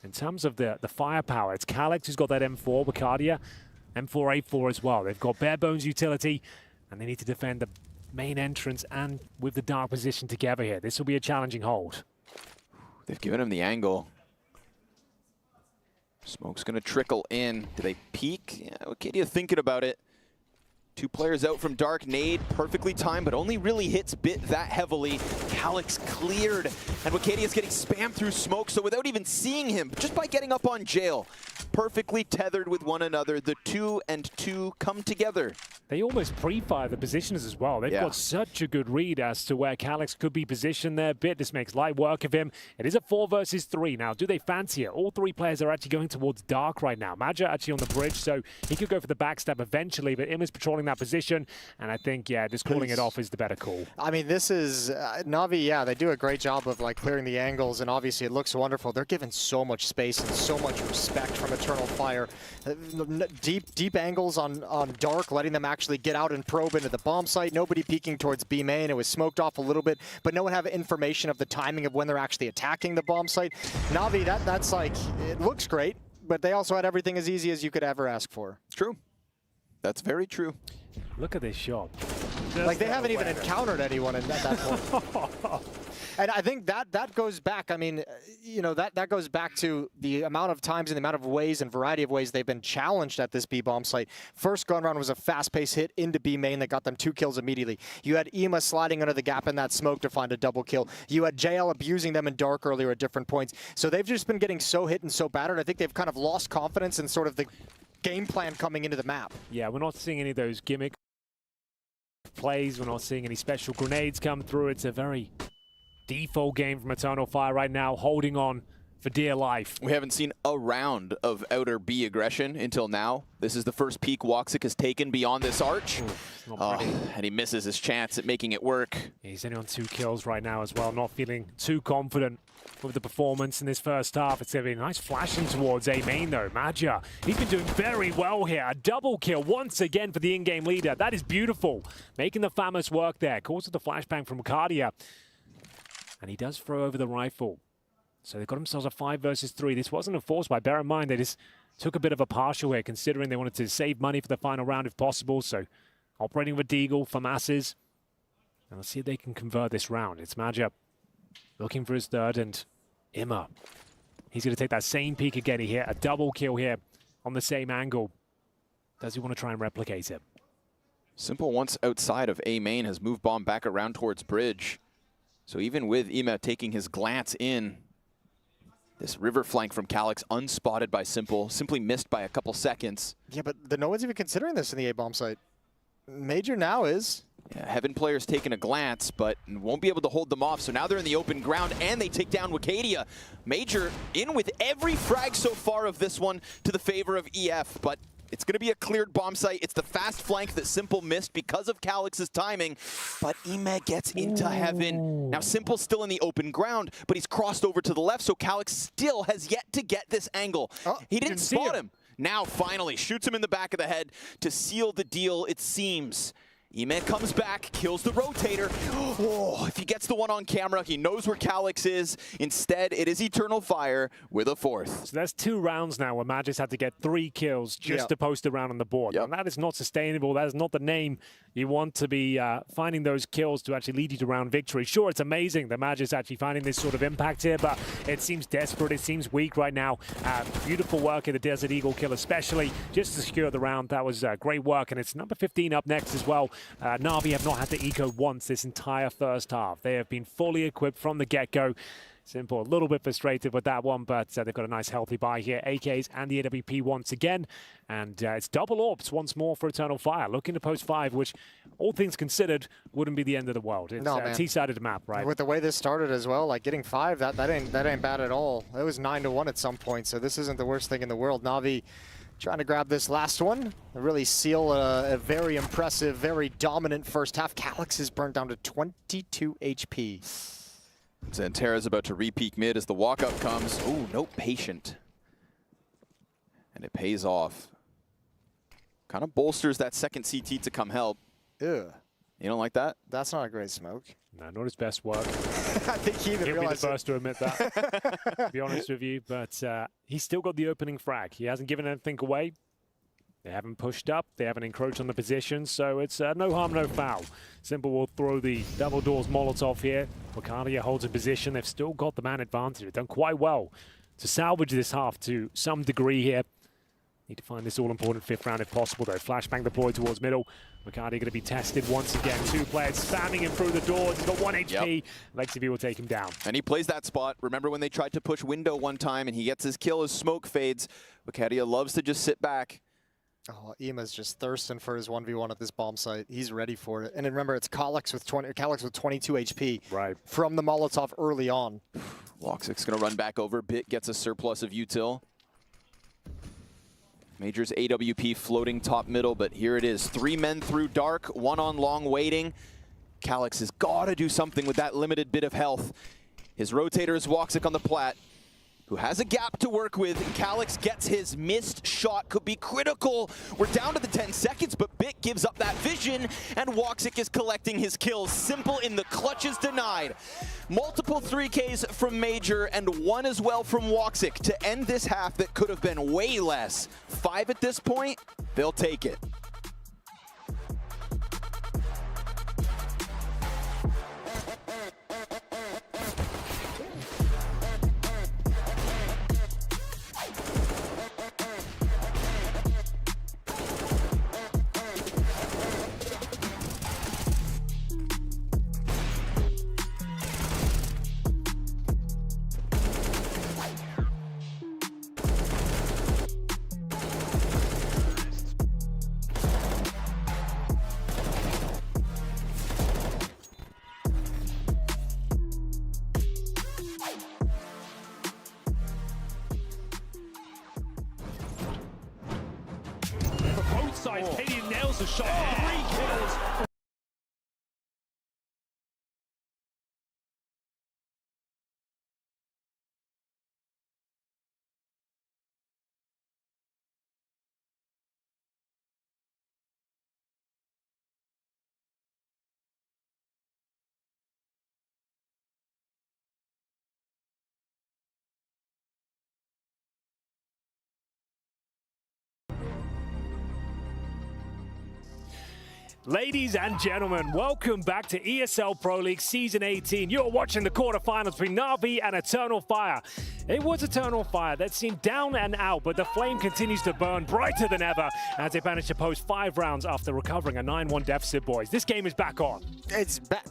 In terms of the firepower, it's Calix who's got that M4, Wicadia, M4A4 as well. They've got bare bones utility, and they need to defend the main entrance and with the dark position together here. This will be a challenging hold. They've given him the angle. Smoke's gonna trickle in. Do they peek? Yeah, Wicadia thinking about it. Two players out from dark. Nade perfectly timed, but only really hits bit that heavily. Calix cleared, and Wicadia's getting spammed through smoke, so without even seeing him, just by getting up on jail, perfectly tethered with one another, the 2 and 2 come together. They almost pre-fire the positioners as well. They've got such a good read as to where Calix could be positioned there. This makes light work of him. It is a 4 versus 3. Now, do they fancy it? All three players are actually going towards dark right now. Maja actually on the bridge, so he could go for the backstab eventually, but Im is patrolling that position, and I think, yeah, just calling it off is the better call. I mean, this is Navi, yeah, they do a great job of like clearing the angles, and obviously it looks wonderful. They're given so much space and so much respect from Eternal Fire. Deep angles on dark, letting them actually get out and probe into the bomb site. Nobody peeking towards B main. It was smoked off a little bit, but no one have information of the timing of when they're actually attacking the bomb site. Navi, that's like, it looks great, but they also had everything as easy as you could ever ask for. It's true. That's very true. Look at this shot. Like, they haven't even encountered anyone at that point. And I think that goes back, I mean, you know, that goes back to the amount of times and the amount of ways and variety of ways they've been challenged at this B bomb site. First gun round was a fast-paced hit into B main that got them 2 kills immediately. You had Ema sliding under the gap in that smoke to find a double kill. You had JL abusing them in dark earlier at different points. So they've just been getting so hit and so battered. I think they've kind of lost confidence in sort of the game plan coming into the map. Yeah, we're not seeing any of those gimmick plays. We're not seeing any special grenades come through. It's a very default game from Eternal Fire right now, holding on for dear life. We haven't seen a round of outer B aggression until now. This is the first peek Woxic has taken beyond this arch. And he misses his chance at making it work. Yeah, he's only on 2 kills right now as well, not feeling too confident with the performance in this first half. It's going to be a nice flashing towards A main though. Maja, he's been doing very well here. A double kill once again for the in-game leader. That is beautiful. Making the Famous work there. Causes the flashbang from Wicadia. And he does throw over the rifle. So they've got themselves a 5 versus 3. This wasn't a force buy. Bear in mind, they just took a bit of a partial here, considering they wanted to save money for the final round if possible. So operating with Deagle for masses. And let's see if they can convert this round. It's Maja looking for his third, and Ima. He's going to take that same peek again. He hit a double kill here on the same angle. Does he want to try and replicate it? Simple, once outside of A main, has moved bomb back around towards bridge. So even with Ima taking his glance in, this river flank from Calix unspotted by Simple, simply missed by a couple seconds. Yeah, but no one's even considering this in the A bomb site. Major now is. Yeah, Heaven players taking a glance, but won't be able to hold them off. So now they're in the open ground, and they take down Wicadia. Major in with every frag so far of this one to the favor of EF, but it's going to be a cleared bomb site. It's the fast flank that Simple missed because of Calix's timing, but Ime gets into Heaven. Now Simple's still in the open ground, but he's crossed over to the left, so Calix still has yet to get this angle. He didn't spot him. Now finally shoots him in the back of the head to seal the deal, it seems. Ime comes back, kills the rotator. Oh, if he gets the one on camera, he knows where Calix is. Instead, it is Eternal Fire with a 4th. So that's 2 rounds now where Magis had to get 3 kills just to post a round on the board. And that is not sustainable. That is not the name you want to be finding those kills to actually lead you to round victory. Sure, it's amazing that Magis actually finding this sort of impact here, but it seems desperate. It seems weak right now. Beautiful work in the Desert Eagle kill, especially just to secure the round. That was great work, and it's number 15 up next as well. Navi have not had to eco once this entire first half. They have been fully equipped from the get-go. Simple, a little bit frustrated with that one, but they've got a nice healthy buy here. AKs and the AWP once again. And it's double orbs once more for Eternal Fire. Looking to post 5, which, all things considered, wouldn't be the end of the world. It's a T-sided map, right? With the way this started as well, like getting 5, that ain't bad at all. It was 9-1 at some point, so this isn't the worst thing in the world. Navi trying to grab this last one, really seal a very impressive, very dominant first half. Calyx is burnt down to 22 HP. Xanterra's about to re-peek mid as the walk-up comes. Ooh, no patient. And it pays off. Kind of bolsters that second CT to come help. Ugh. You don't like that? That's not a great smoke. No, not his best work. I think he even He'll be the realized first to admit that, to be honest with you. But he's still got the opening frag. He hasn't given anything away. They haven't pushed up. They haven't encroached on the position. So it's no harm, no foul. Simple will throw the double doors Molotov here. Bacardia holds a position. They've still got the man advantage. They've done quite well to salvage this half to some degree here. Need to find this all-important 5th round if possible, though. Flashbang deployed towards middle. Bacardia going to be tested once again. 2 players spamming him through the doors. He's got 1 HP. Lexi will take him down. And he plays that spot. Remember when they tried to push window one time and he gets his kill as smoke fades. Bacardia loves to just sit back. Oh, Ema's just thirsting for his 1v1 at this bomb site. He's ready for it. And remember, it's Calyx with 22 HP from the Molotov early on. Woxic's going to run back over. Bit gets a surplus of util. Major's AWP floating top middle, but here it is. 3 men through dark, 1 on long waiting. Calyx has got to do something with that limited bit of health. His rotator is Woxic on the plat, who has a gap to work with. Calyx gets his missed shot, could be critical. We're down to the 10 seconds, but Bit gives up that vision, and Woxic is collecting his kills. Simple in the clutches denied. Multiple 3Ks from Major, and 1 as well from Woxic to end this half that could have been way less. 5 at this point, they'll take it. Both sides, Katie nails the shot. 3 kills. Ladies and gentlemen, welcome back to ESL Pro League Season 18. You're watching the quarterfinals between Navi and Eternal Fire. It was Eternal Fire that seemed down and out, but the flame continues to burn brighter than ever as they managed to post 5 rounds after recovering a 9-1 deficit, boys. This game is back on. It's back,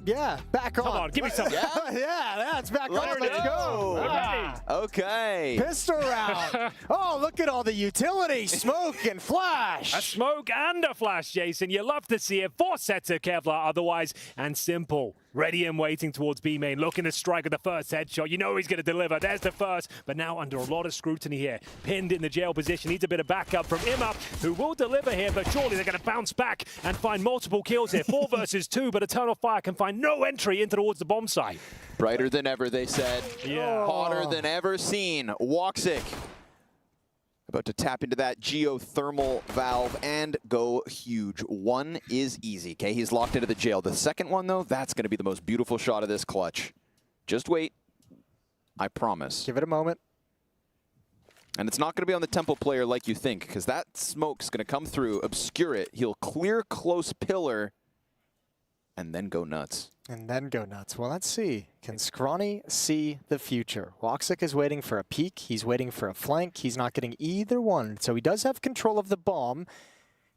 back on. Come on, give me some. Yeah, it's back on. Let's go. Okay. Pistol round. Oh, look at all the utility, smoke and flash. A smoke and a flash, Jason. You love to see it. 4 sets of Kevlar otherwise, and Simple. Ready and waiting towards B main, looking to strike with the first headshot. You know he's going to deliver. There's the first, but now under a lot of scrutiny here. Pinned in the jail position, needs a bit of backup from Imma, who will deliver here, but surely they're going to bounce back and find multiple kills here. 4 versus 2, but Eternal Fire can find no entry into towards the bomb site. Brighter than ever, they said. Yeah. Hotter than ever seen. Woxic about to tap into that geothermal valve and go huge. 1 is easy, okay? He's locked into the jail. The second one, though, that's going to be the most beautiful shot of this clutch. Just wait. I promise. Give it a moment. And it's not going to be on the temple player like you think, because that smoke's going to come through, obscure it. He'll clear close pillar, and then go nuts. And then go nuts. Well, let's see. Can Scrawny see the future? Woxic is waiting for a peek. He's waiting for a flank. He's not getting either one. So he does have control of the bomb.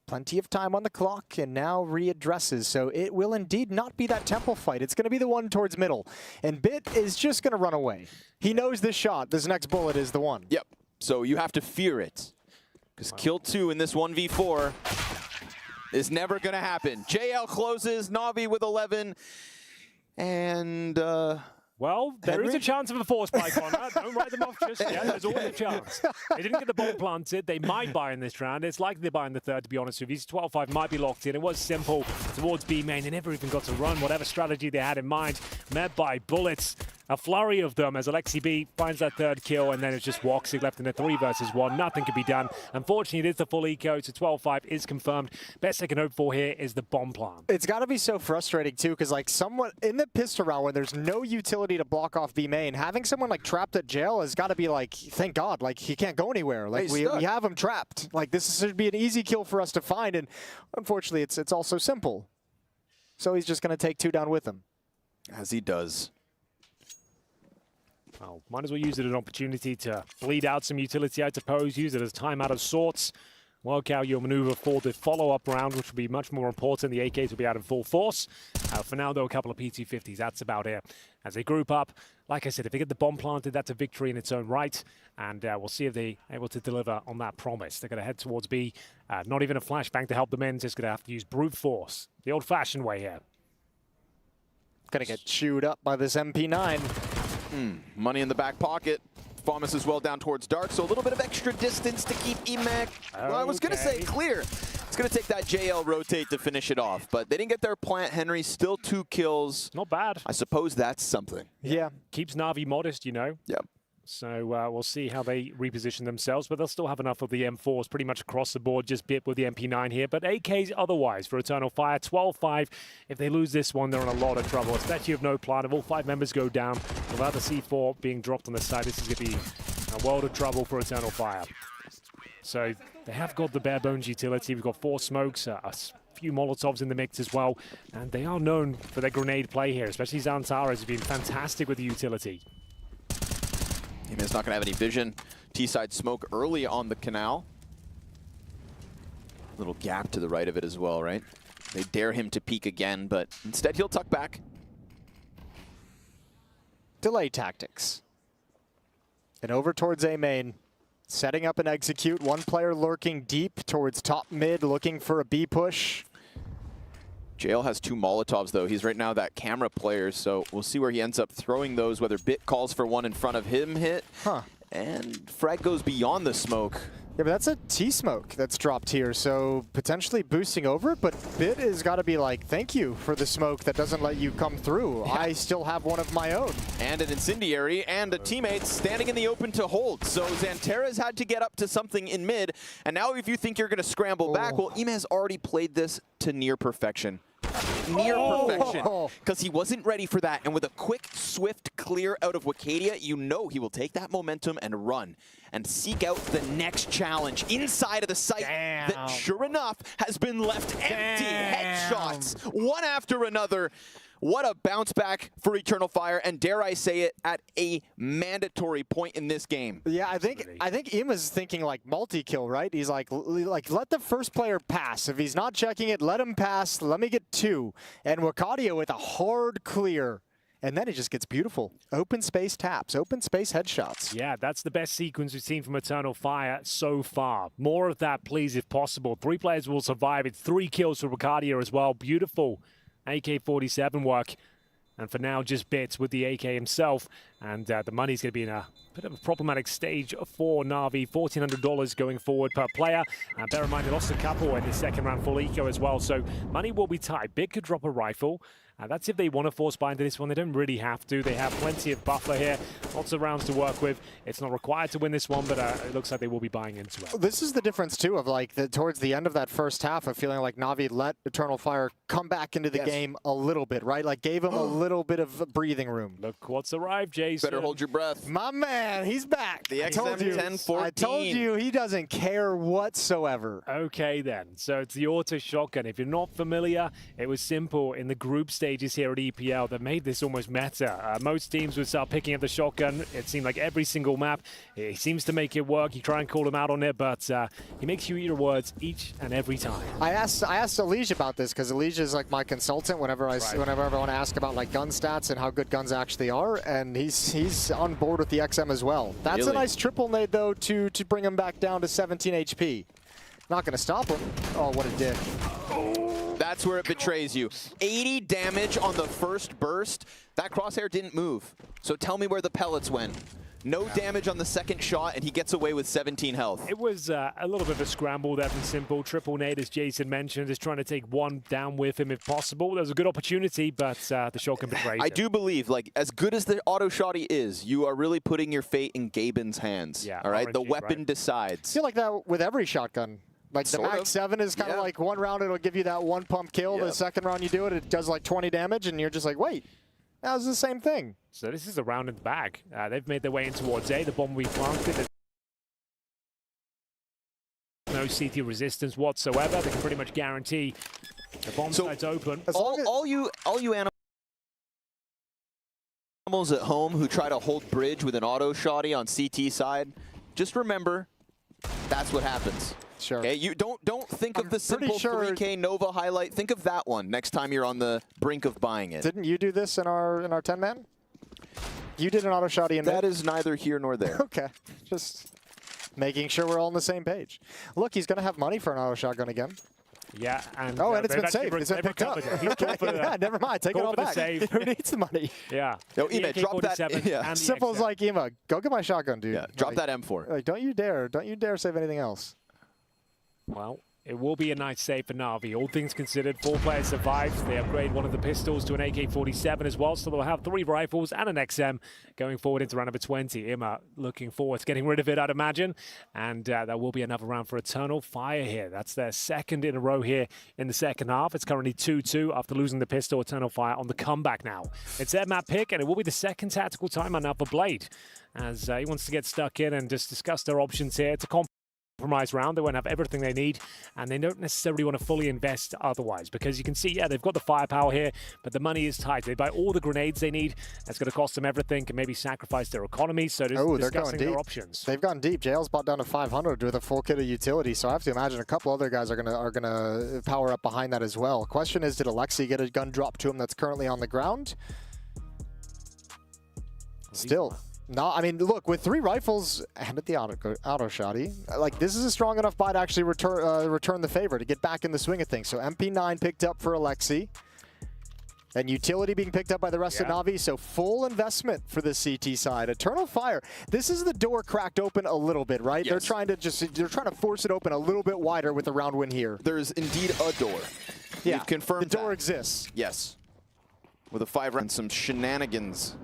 Plenty of time on the clock, and now readdresses. So it will indeed not be that temple fight. It's going to be the one towards middle. And Bit is just going to run away. He knows this shot. This next bullet is the one. Yep. So you have to fear it. Because kill 2 in this 1v4 is never going to happen. JL closes, Navi with 11. And well, there is Henry? a chance of a force spike on that. Don't write them off just yet. There's always a chance. They didn't get the bomb planted. They might buy in this round. It's likely they buy in the third, to be honest with you. 12-5 might be locked in. It was simple towards B main. They never even got to run whatever strategy they had in mind. Met by bullets. A flurry of them as Alexi B finds that third kill, and then it's just Woxic left in a 3 versus 1. Nothing can be done. Unfortunately, it is the full eco, so 12-5 is confirmed. Best they can hope for here is the bomb plant. It's got to be so frustrating, too, because like someone in the pistol round when there's no utility to block off B main, having someone like trapped at jail has got to be like, thank God, like he can't go anywhere. Like we have him trapped. Like this should be an easy kill for us to find, and unfortunately, it's also simple. So he's just going to take 2 down with him. as he does. Well, might as well use it as an opportunity to bleed out some utility, I suppose. Use it as timeout of sorts. Work out your maneuver for the follow-up round, which will be much more important. The AKs will be out in full force. For now, though, a couple of P250s. That's about it. As they group up, like I said, if they get the bomb planted, that's a victory in its own right. And we'll see if they're able to deliver on that promise. They're going to head towards B. Not even a flashbang to help them in. Just going to have to use brute force. The old-fashioned way here. Going to get chewed up by this MP9. Money in the back pocket. Famas is well down towards dark, so a little bit of extra distance to keep Emek. Well, I was going to say clear. It's going to take that JL rotate to finish it off, but they didn't get their plant. Henry still 2 kills. Not bad. I suppose that's something. Yeah. Keeps Navi modest, you know. Yep. So we'll see how they reposition themselves, but they'll still have enough of the M4s pretty much across the board, just bit with the MP9 here. But AKs otherwise for Eternal Fire, 12-5. If they lose this one, they're in a lot of trouble, especially if no plant. If all 5 members go down, without the C4 being dropped on the side, this is going to be a world of trouble for Eternal Fire. So they have got the bare bones utility. We've got 4 smokes, a few Molotovs in the mix as well, and they are known for their grenade play here, especially Xantara has been fantastic with the utility. Emen's not going to have any vision. T-side smoke early on the canal. Little gap to the right of it as well, right? They dare him to peek again, but instead he'll tuck back. Delay tactics. And over towards A main. Setting up an execute. One player lurking deep towards top mid, looking for a B push. JL has 2 Molotovs, though. He's right now that camera player, so we'll see where he ends up throwing those, whether Bit calls for one in front of him hit. And Frag goes beyond the smoke. Yeah, but that's a T-smoke that's dropped here, so potentially boosting over it, but Bit has got to be like, thank you for the smoke that doesn't let you come through. Yeah. I still have one of my own. And an incendiary, and a teammate standing in the open to hold. So Xantera's had to get up to something in mid, and now if you think you're going to scramble back, well, Ime has already played this to near perfection. Near perfection, because he wasn't ready for that. And with a quick, swift clear out of Wakadia, you know he will take that momentum and run and seek out the next challenge inside of the site that, sure enough, has been left empty. Headshots, one after another. What a bounce back for Eternal Fire, and dare I say it, at a mandatory point in this game. Yeah, I think Ima's thinking like multi-kill, right? He's like let the first player pass. If he's not checking it, let him pass. Let me get 2. And Wakadia with a hard clear. And then it just gets beautiful. Open space taps, open space headshots. Yeah, that's the best sequence we've seen from Eternal Fire so far. More of that, please, if possible. 3 players will survive. It's 3 kills for Wakadia as well. Beautiful AK-47 work. And for now, just Bits with the AK himself. And the money's going to be in a bit of a problematic stage for Navi. $1,400 going forward per player. Bear in mind, they lost a couple in the second round full eco as well. So money will be tight. Bit could drop a rifle. That's if they want to force buy into this one. They don't really have to. They have plenty of buffer here. Lots of rounds to work with. It's not required to win this one, but it looks like they will be buying into it. This is the difference, too, of like towards the end of that first half of feeling like Navi let Eternal Fire come back into the game a little bit, right? Like gave him a little bit of breathing room. Look what's arrived, Jason. Better hold your breath. My man, he's back. The XM1014. I told you he doesn't care whatsoever. Okay, then. So it's the auto shotgun. If you're not familiar, it was simple in the group stage. stages here at EPL that made this almost meta. Most teams would start picking up the shotgun. It seemed like every single map, he seems to make it work. You try and call him out on it, but he makes you eat your words each and every time. I asked Elige about this because Elige is like my consultant whenever I want to ask about like gun stats and how good guns actually are, and he's on board with the XM as well. That's Really? a nice triple nade though to bring him back down to 17 HP. Not going to stop him. Oh, what it did. That's where it betrays you. 80 damage on the first burst. That crosshair didn't move. So tell me where the pellets went. No damage on the second shot, and he gets away with 17 health. It was a little bit of a scramble there from Simple. Triple nade, as Jason mentioned, is trying to take one down with him if possible. There was a good opportunity, but the shotgun betrayed him. I do believe, like, as good as the auto shotty is, you are really putting your fate in Gaben's hands. Yeah, all right, RNG, the weapon right? decides. I feel like that with every shotgun. Like the Sort Max of. 7 is kind of like one round it'll give you that one pump kill. Yeah. The second round you do it, it does like 20 damage, and you're just like, wait, that was the same thing. So this is a round in the bag. They've made their way in towards A. The bomb we planted. No CT resistance whatsoever. They can pretty much guarantee the bomb site's open. All you animals at home who try to hold bridge with an auto shotty on CT side, just remember, that's what happens. Sure. Okay, you don't think of the simple sure 3K Nova highlight. Think of that one next time you're on the brink of buying it. Didn't you do this in our 10-man? You did an auto shotty in That mid? is neither here nor there. Okay, just making sure we're all on the same page. Look, he's going to have money for an auto shotgun again. Yeah, and Oh, and it's they've been actually saved. It's been picked up. He's gone for the, Yeah, never mind. Take it gone all for the back. save. Who needs the money? Yeah. Yo, The Ema, drop that. AK-47 Yeah. and the Simple's XM. like, Ema, go get my shotgun, dude. Yeah, drop like, that M4. Like, don't you dare save anything else. Well, it will be a nice save for Navi. All things considered, 4 players survived. They upgrade one of the pistols to an AK-47 as well, so they'll have 3 rifles and an XM going forward into round number 20. Ima looking forward to getting rid of it, I'd imagine. And there will be another round for Eternal Fire here. That's their second in a row here in the second half. It's currently 2-2 after losing the pistol. Eternal Fire on the comeback now. It's their map pick, and it will be the second tactical timeout now for Blade, as he wants to get stuck in and just discuss their options here to compromise round. They won't have everything they need, and they don't necessarily want to fully invest otherwise, because you can see, yeah, they've got the firepower here, but the money is tight. They buy all the grenades they need. That's going to cost them everything, and maybe sacrifice their economy. So Oh, they're discussing going their deep. options. They've gone deep. JL's bought down to 500 with a full kit of utility, so I have to imagine a couple other guys are gonna power up behind that as well. Question is, did Alexi get a gun drop to him that's currently on the ground? Still. No, I mean, look, with 3 rifles and at the auto shotty, like, this is a strong enough buy to actually return the favor, to get back in the swing of things. So MP9 picked up for Alexi, and utility being picked up by the rest of Navi, so full investment for the CT side. Eternal Fire, this is the door cracked open a little bit, right? Yes. They're trying to force it open a little bit wider with the round win here. There's indeed a door. Yeah, We've confirmed the door that. exists. Yes. With a 5 round, some shenanigans.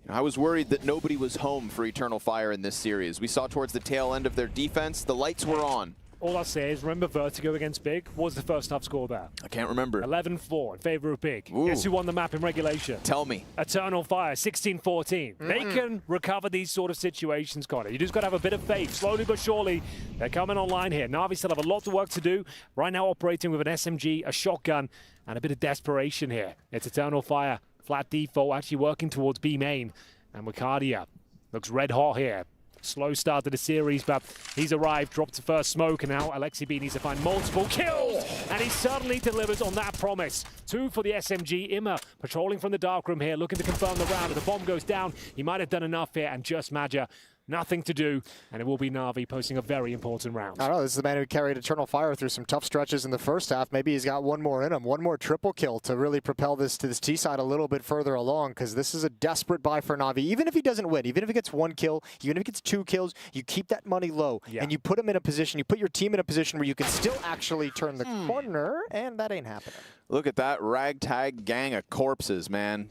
I was worried that nobody was home for Eternal Fire in this series. We saw towards the tail end of their defense, the lights were on. All I'll say is, remember Vertigo against Big? What was the first half score there? I can't remember. 11-4 in favor of Big. Ooh. Guess who won the map in regulation? Tell me. Eternal Fire, 16-14. They can recover these sort of situations, Connor. You just got to have a bit of faith. Slowly but surely, they're coming online here. Navi still have a lot of work to do. Right now operating with an SMG, a shotgun, and a bit of desperation here. It's Eternal Fire, flat default, actually working towards B main. And Wakadia looks red hot here. Slow start to the series, but he's arrived, dropped the first smoke, and now Alexi B needs to find multiple kills, and he suddenly delivers on that promise. 2 for the SMG. Ima patrolling from the dark room here, looking to confirm the round. If the bomb goes down, he might have done enough here, and just Maja, nothing to do, and it will be Navi posting a very important round. I don't know, this is the man who carried Eternal Fire through some tough stretches in the first half. Maybe he's got one more in him, one more triple kill to really propel this to this T side a little bit further along, because this is a desperate buy for Navi. Even if he doesn't win, even if he gets 1 kill, even if he gets 2 kills, you keep that money low, and you put him in a position, you put your team in a position where you can still actually turn the corner, and that ain't happening. Look at that ragtag gang of corpses, man.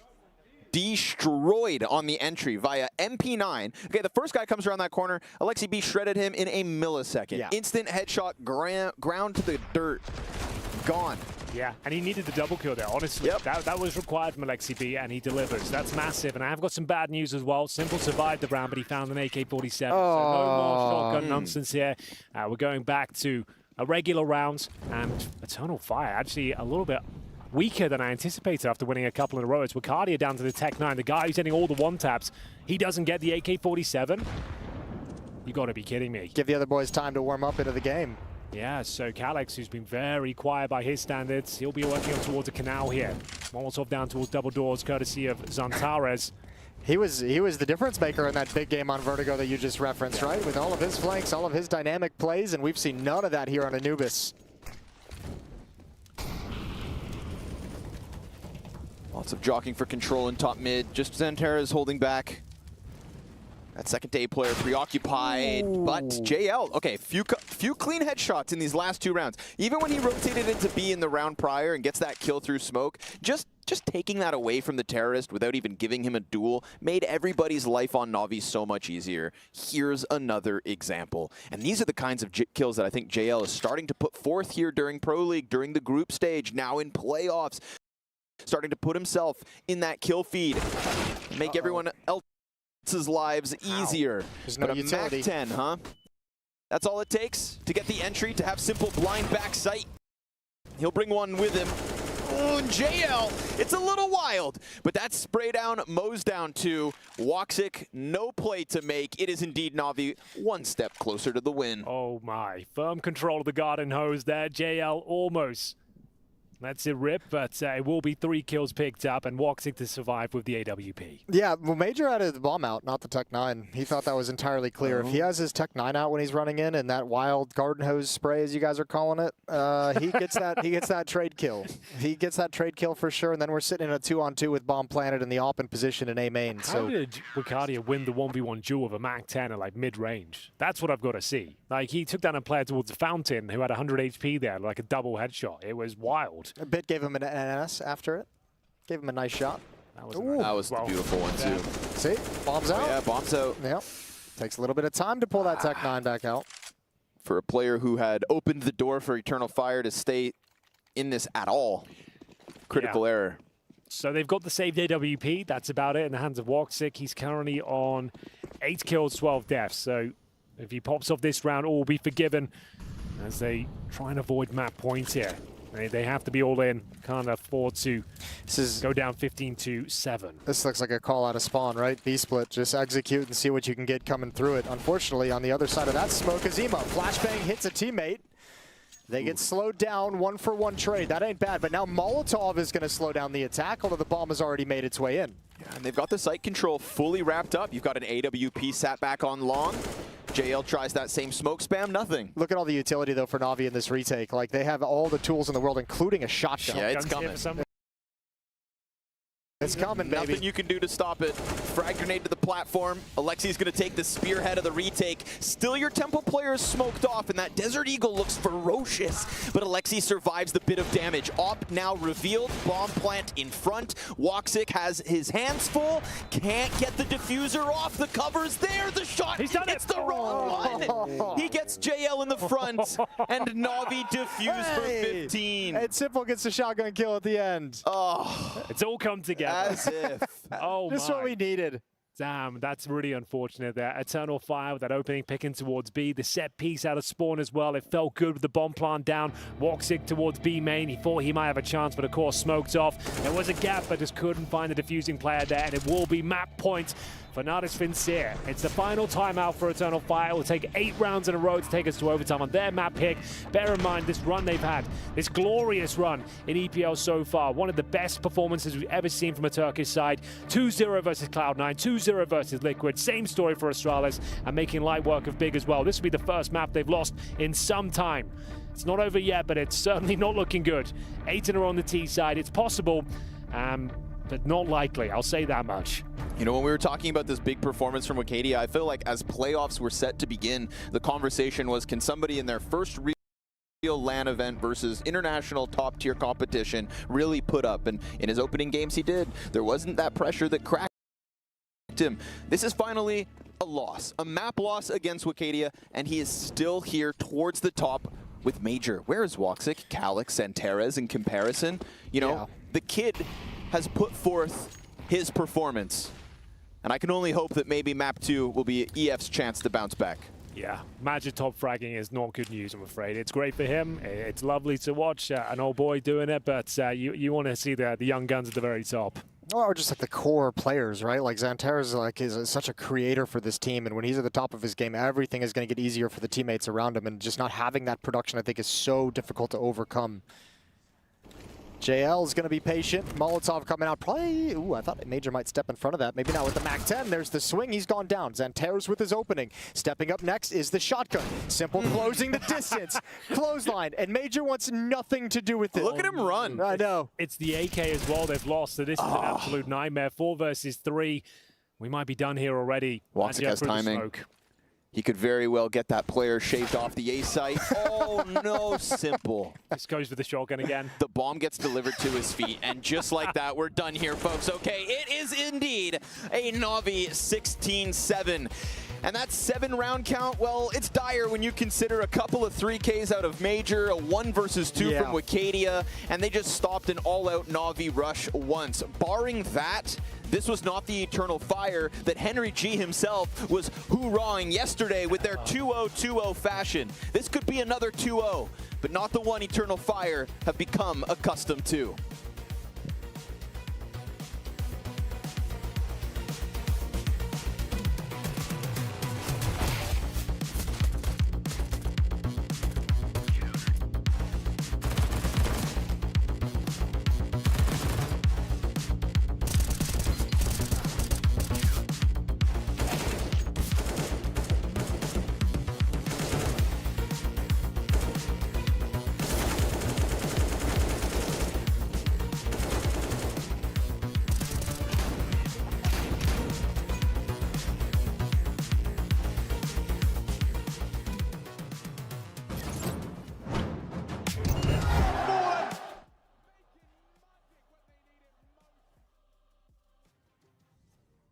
Destroyed on the entry via MP9. Okay, the first guy comes around that corner. Alexi B shredded him in a millisecond. Yeah. Instant headshot, ground to the dirt. Gone. Yeah, and he needed the double kill there, honestly. Yep. That was required from Alexi B, and he delivers. That's massive. And I have got some bad news as well. Simple survived the round, but he found an AK-47. So no more shotgun nonsense here. We're going back to a regular round, and Eternal Fire actually a little bit weaker than I anticipated after winning a couple in a row. It's Wakadia down to the Tech 9, the guy who's getting all the one-taps. He doesn't get the AK-47? You gotta be kidding me. Give the other boys time to warm up into the game. Yeah, so Calyx, who's been very quiet by his standards, he'll be working on towards a canal here. Molotov down towards double doors, courtesy of Zantares. He was the difference maker in that big game on Vertigo that you just referenced, right? With all of his flanks, all of his dynamic plays, and we've seen none of that here on Anubis. Lots of jockeying for control in top mid. Just Zantares holding back. That second day player preoccupied, but JL, okay, few clean headshots in these last 2 rounds. Even when he rotated into B in the round prior and gets that kill through smoke, just taking that away from the terrorist without even giving him a duel made everybody's life on Navi so much easier. Here's another example. And these are the kinds of kills that I think JL is starting to put forth here during Pro League, during the group stage, now in playoffs. Starting to put himself in that kill feed, make everyone else's lives easier. There's no but a utility. Mac 10, huh? That's all it takes to get the entry, to have simple blind back sight. He'll bring one with him. Oh, and JL, it's a little wild, but that spray down mows down to Woxic, no play to make. It is indeed Navi one step closer to the win. Oh my, firm control of the garden hose there. JL almost lets it rip, but it will be 3 kills picked up and Woxic to survive with the AWP. Yeah, well, Major had the bomb out, not the Tech 9. He thought that was entirely clear. If he has his Tech 9 out when he's running in and that wild garden hose spray, as you guys are calling it, he gets that trade kill. He gets that trade kill for sure, and then we're sitting in a 2-on-2 with bomb planted in the open position in A main. How did Wakadia win the 1v1 duel of a Mac 10 at like mid-range? That's what I've got to see. Like, he took down a player towards the fountain who had 100 HP there, like a double headshot. It was wild. A bit gave him an NS after it. Gave him a nice shot. That was, The beautiful one, too. See? Bombs out. Yeah, bombs out. Yep. Takes a little bit of time to pull that Tech 9 back out. For a player who had opened the door for Eternal Fire to stay in this at all. Critical error. So they've got the saved AWP. That's about it in the hands of Woxic. He's currently on 8 kills, 12 deaths. So if he pops off this round, all will be forgiven as they try and avoid map points here. They have to be all in. Can't afford to go down 15-7. This looks like a call out of spawn, right? B-split. Just execute and see what you can get coming through it. Unfortunately, on the other side of that smoke, Azima. Flashbang hits a teammate. They get slowed down, 1-for-1 trade. That ain't bad, but now Molotov is going to slow down the attack, although the bomb has already made its way in. Yeah, and they've got the site control fully wrapped up. You've got an AWP sat back on long. JL tries that same smoke spam, nothing. Look at all the utility, though, for Navi in this retake. Like, they have all the tools in the world, including a shotgun. Yeah, it's coming. It's coming, baby. Nothing you can do to stop it. Frag grenade to the platform. Alexi's going to take the spearhead of the retake. Still, your Temple player is smoked off, and that Desert Eagle looks ferocious. But Alexi survives the bit of damage. Op now revealed. Bomb plant in front. Woxic has his hands full. Can't get the diffuser off. The cover's there. The shot hits the wrong one. He gets JL in the front, and Navi diffuse for 15. And Simple gets a shotgun kill at the end. Oh, it's all come together. as if. Oh, just my. what we needed. Damn, that's really unfortunate there. Eternal Fire with that opening picking towards B. The set piece out of spawn as well. It felt good with the bomb plant down. Woxic towards B main. He thought he might have a chance, but of course smoked off. There was a gap, but just couldn't find the diffusing player there, and it will be map point for Nardis Finseer. It's the final timeout for Eternal Fire. It will take 8 rounds in a row to take us to overtime on their map pick. Bear in mind this run they've had, this glorious run in EPL so far. One of the best performances we've ever seen from a Turkish side. 2-0 versus Cloud9, 2-0 versus Liquid. Same story for Astralis, and making light work of Big as well. This will be the first map they've lost in some time. It's not over yet, but it's certainly not looking good. 8 in a row on the T side. It's possible, but not likely. I'll say that much. You know, when we were talking about this big performance from Wakadia, I feel like as playoffs were set to begin, the conversation was, can somebody in their first real LAN event versus international top-tier competition really put up? And in his opening games, he did. There wasn't that pressure that cracked him. This is finally a loss, a map loss against Wakadia, and he is still here towards the top with Major. Where is Woxic, Calyx, and Teres in comparison? You know, the kid has put forth his performance. And I can only hope that maybe map 2 will be EF's chance to bounce back. Yeah, Magic top fragging is not good news, I'm afraid. It's great for him. It's lovely to watch an old boy doing it, but you want to see the young guns at the very top. Or just like the core players, right? Like Xanter's is such a creator for this team, and when he's at the top of his game, everything is going to get easier for the teammates around him, and just not having that production, I think, is so difficult to overcome. JL is going to be patient. Molotov coming out. Probably, ooh, I thought Major might step in front of that. Maybe not with the MAC-10. There's the swing. He's gone down. Xanter's with his opening. Stepping up next is the shotgun. Simple closing the distance. Clothesline. And Major wants nothing to do with it. Look at him run. I know. It's the AK as well they've lost, so this is an absolute nightmare. 4 versus 3. We might be done here already. Woxic has timing. Smoke. He could very well get that player shaved off the A site. Oh no, Simple. This goes for the shotgun again. The bomb gets delivered to his feet, and just like that, we're done here, folks. Okay, it is indeed a Navi 16-7. And that 7-round count, well, it's dire when you consider a couple of 3Ks out of Major, a 1 versus 2 from Wicadia, and they just stopped an all-out Navi rush once. Barring that, this was not the Eternal Fire that Henry G himself was hoorahing yesterday with their 2-0-2-0 fashion. This could be another 2-0, but not the one Eternal Fire have become accustomed to.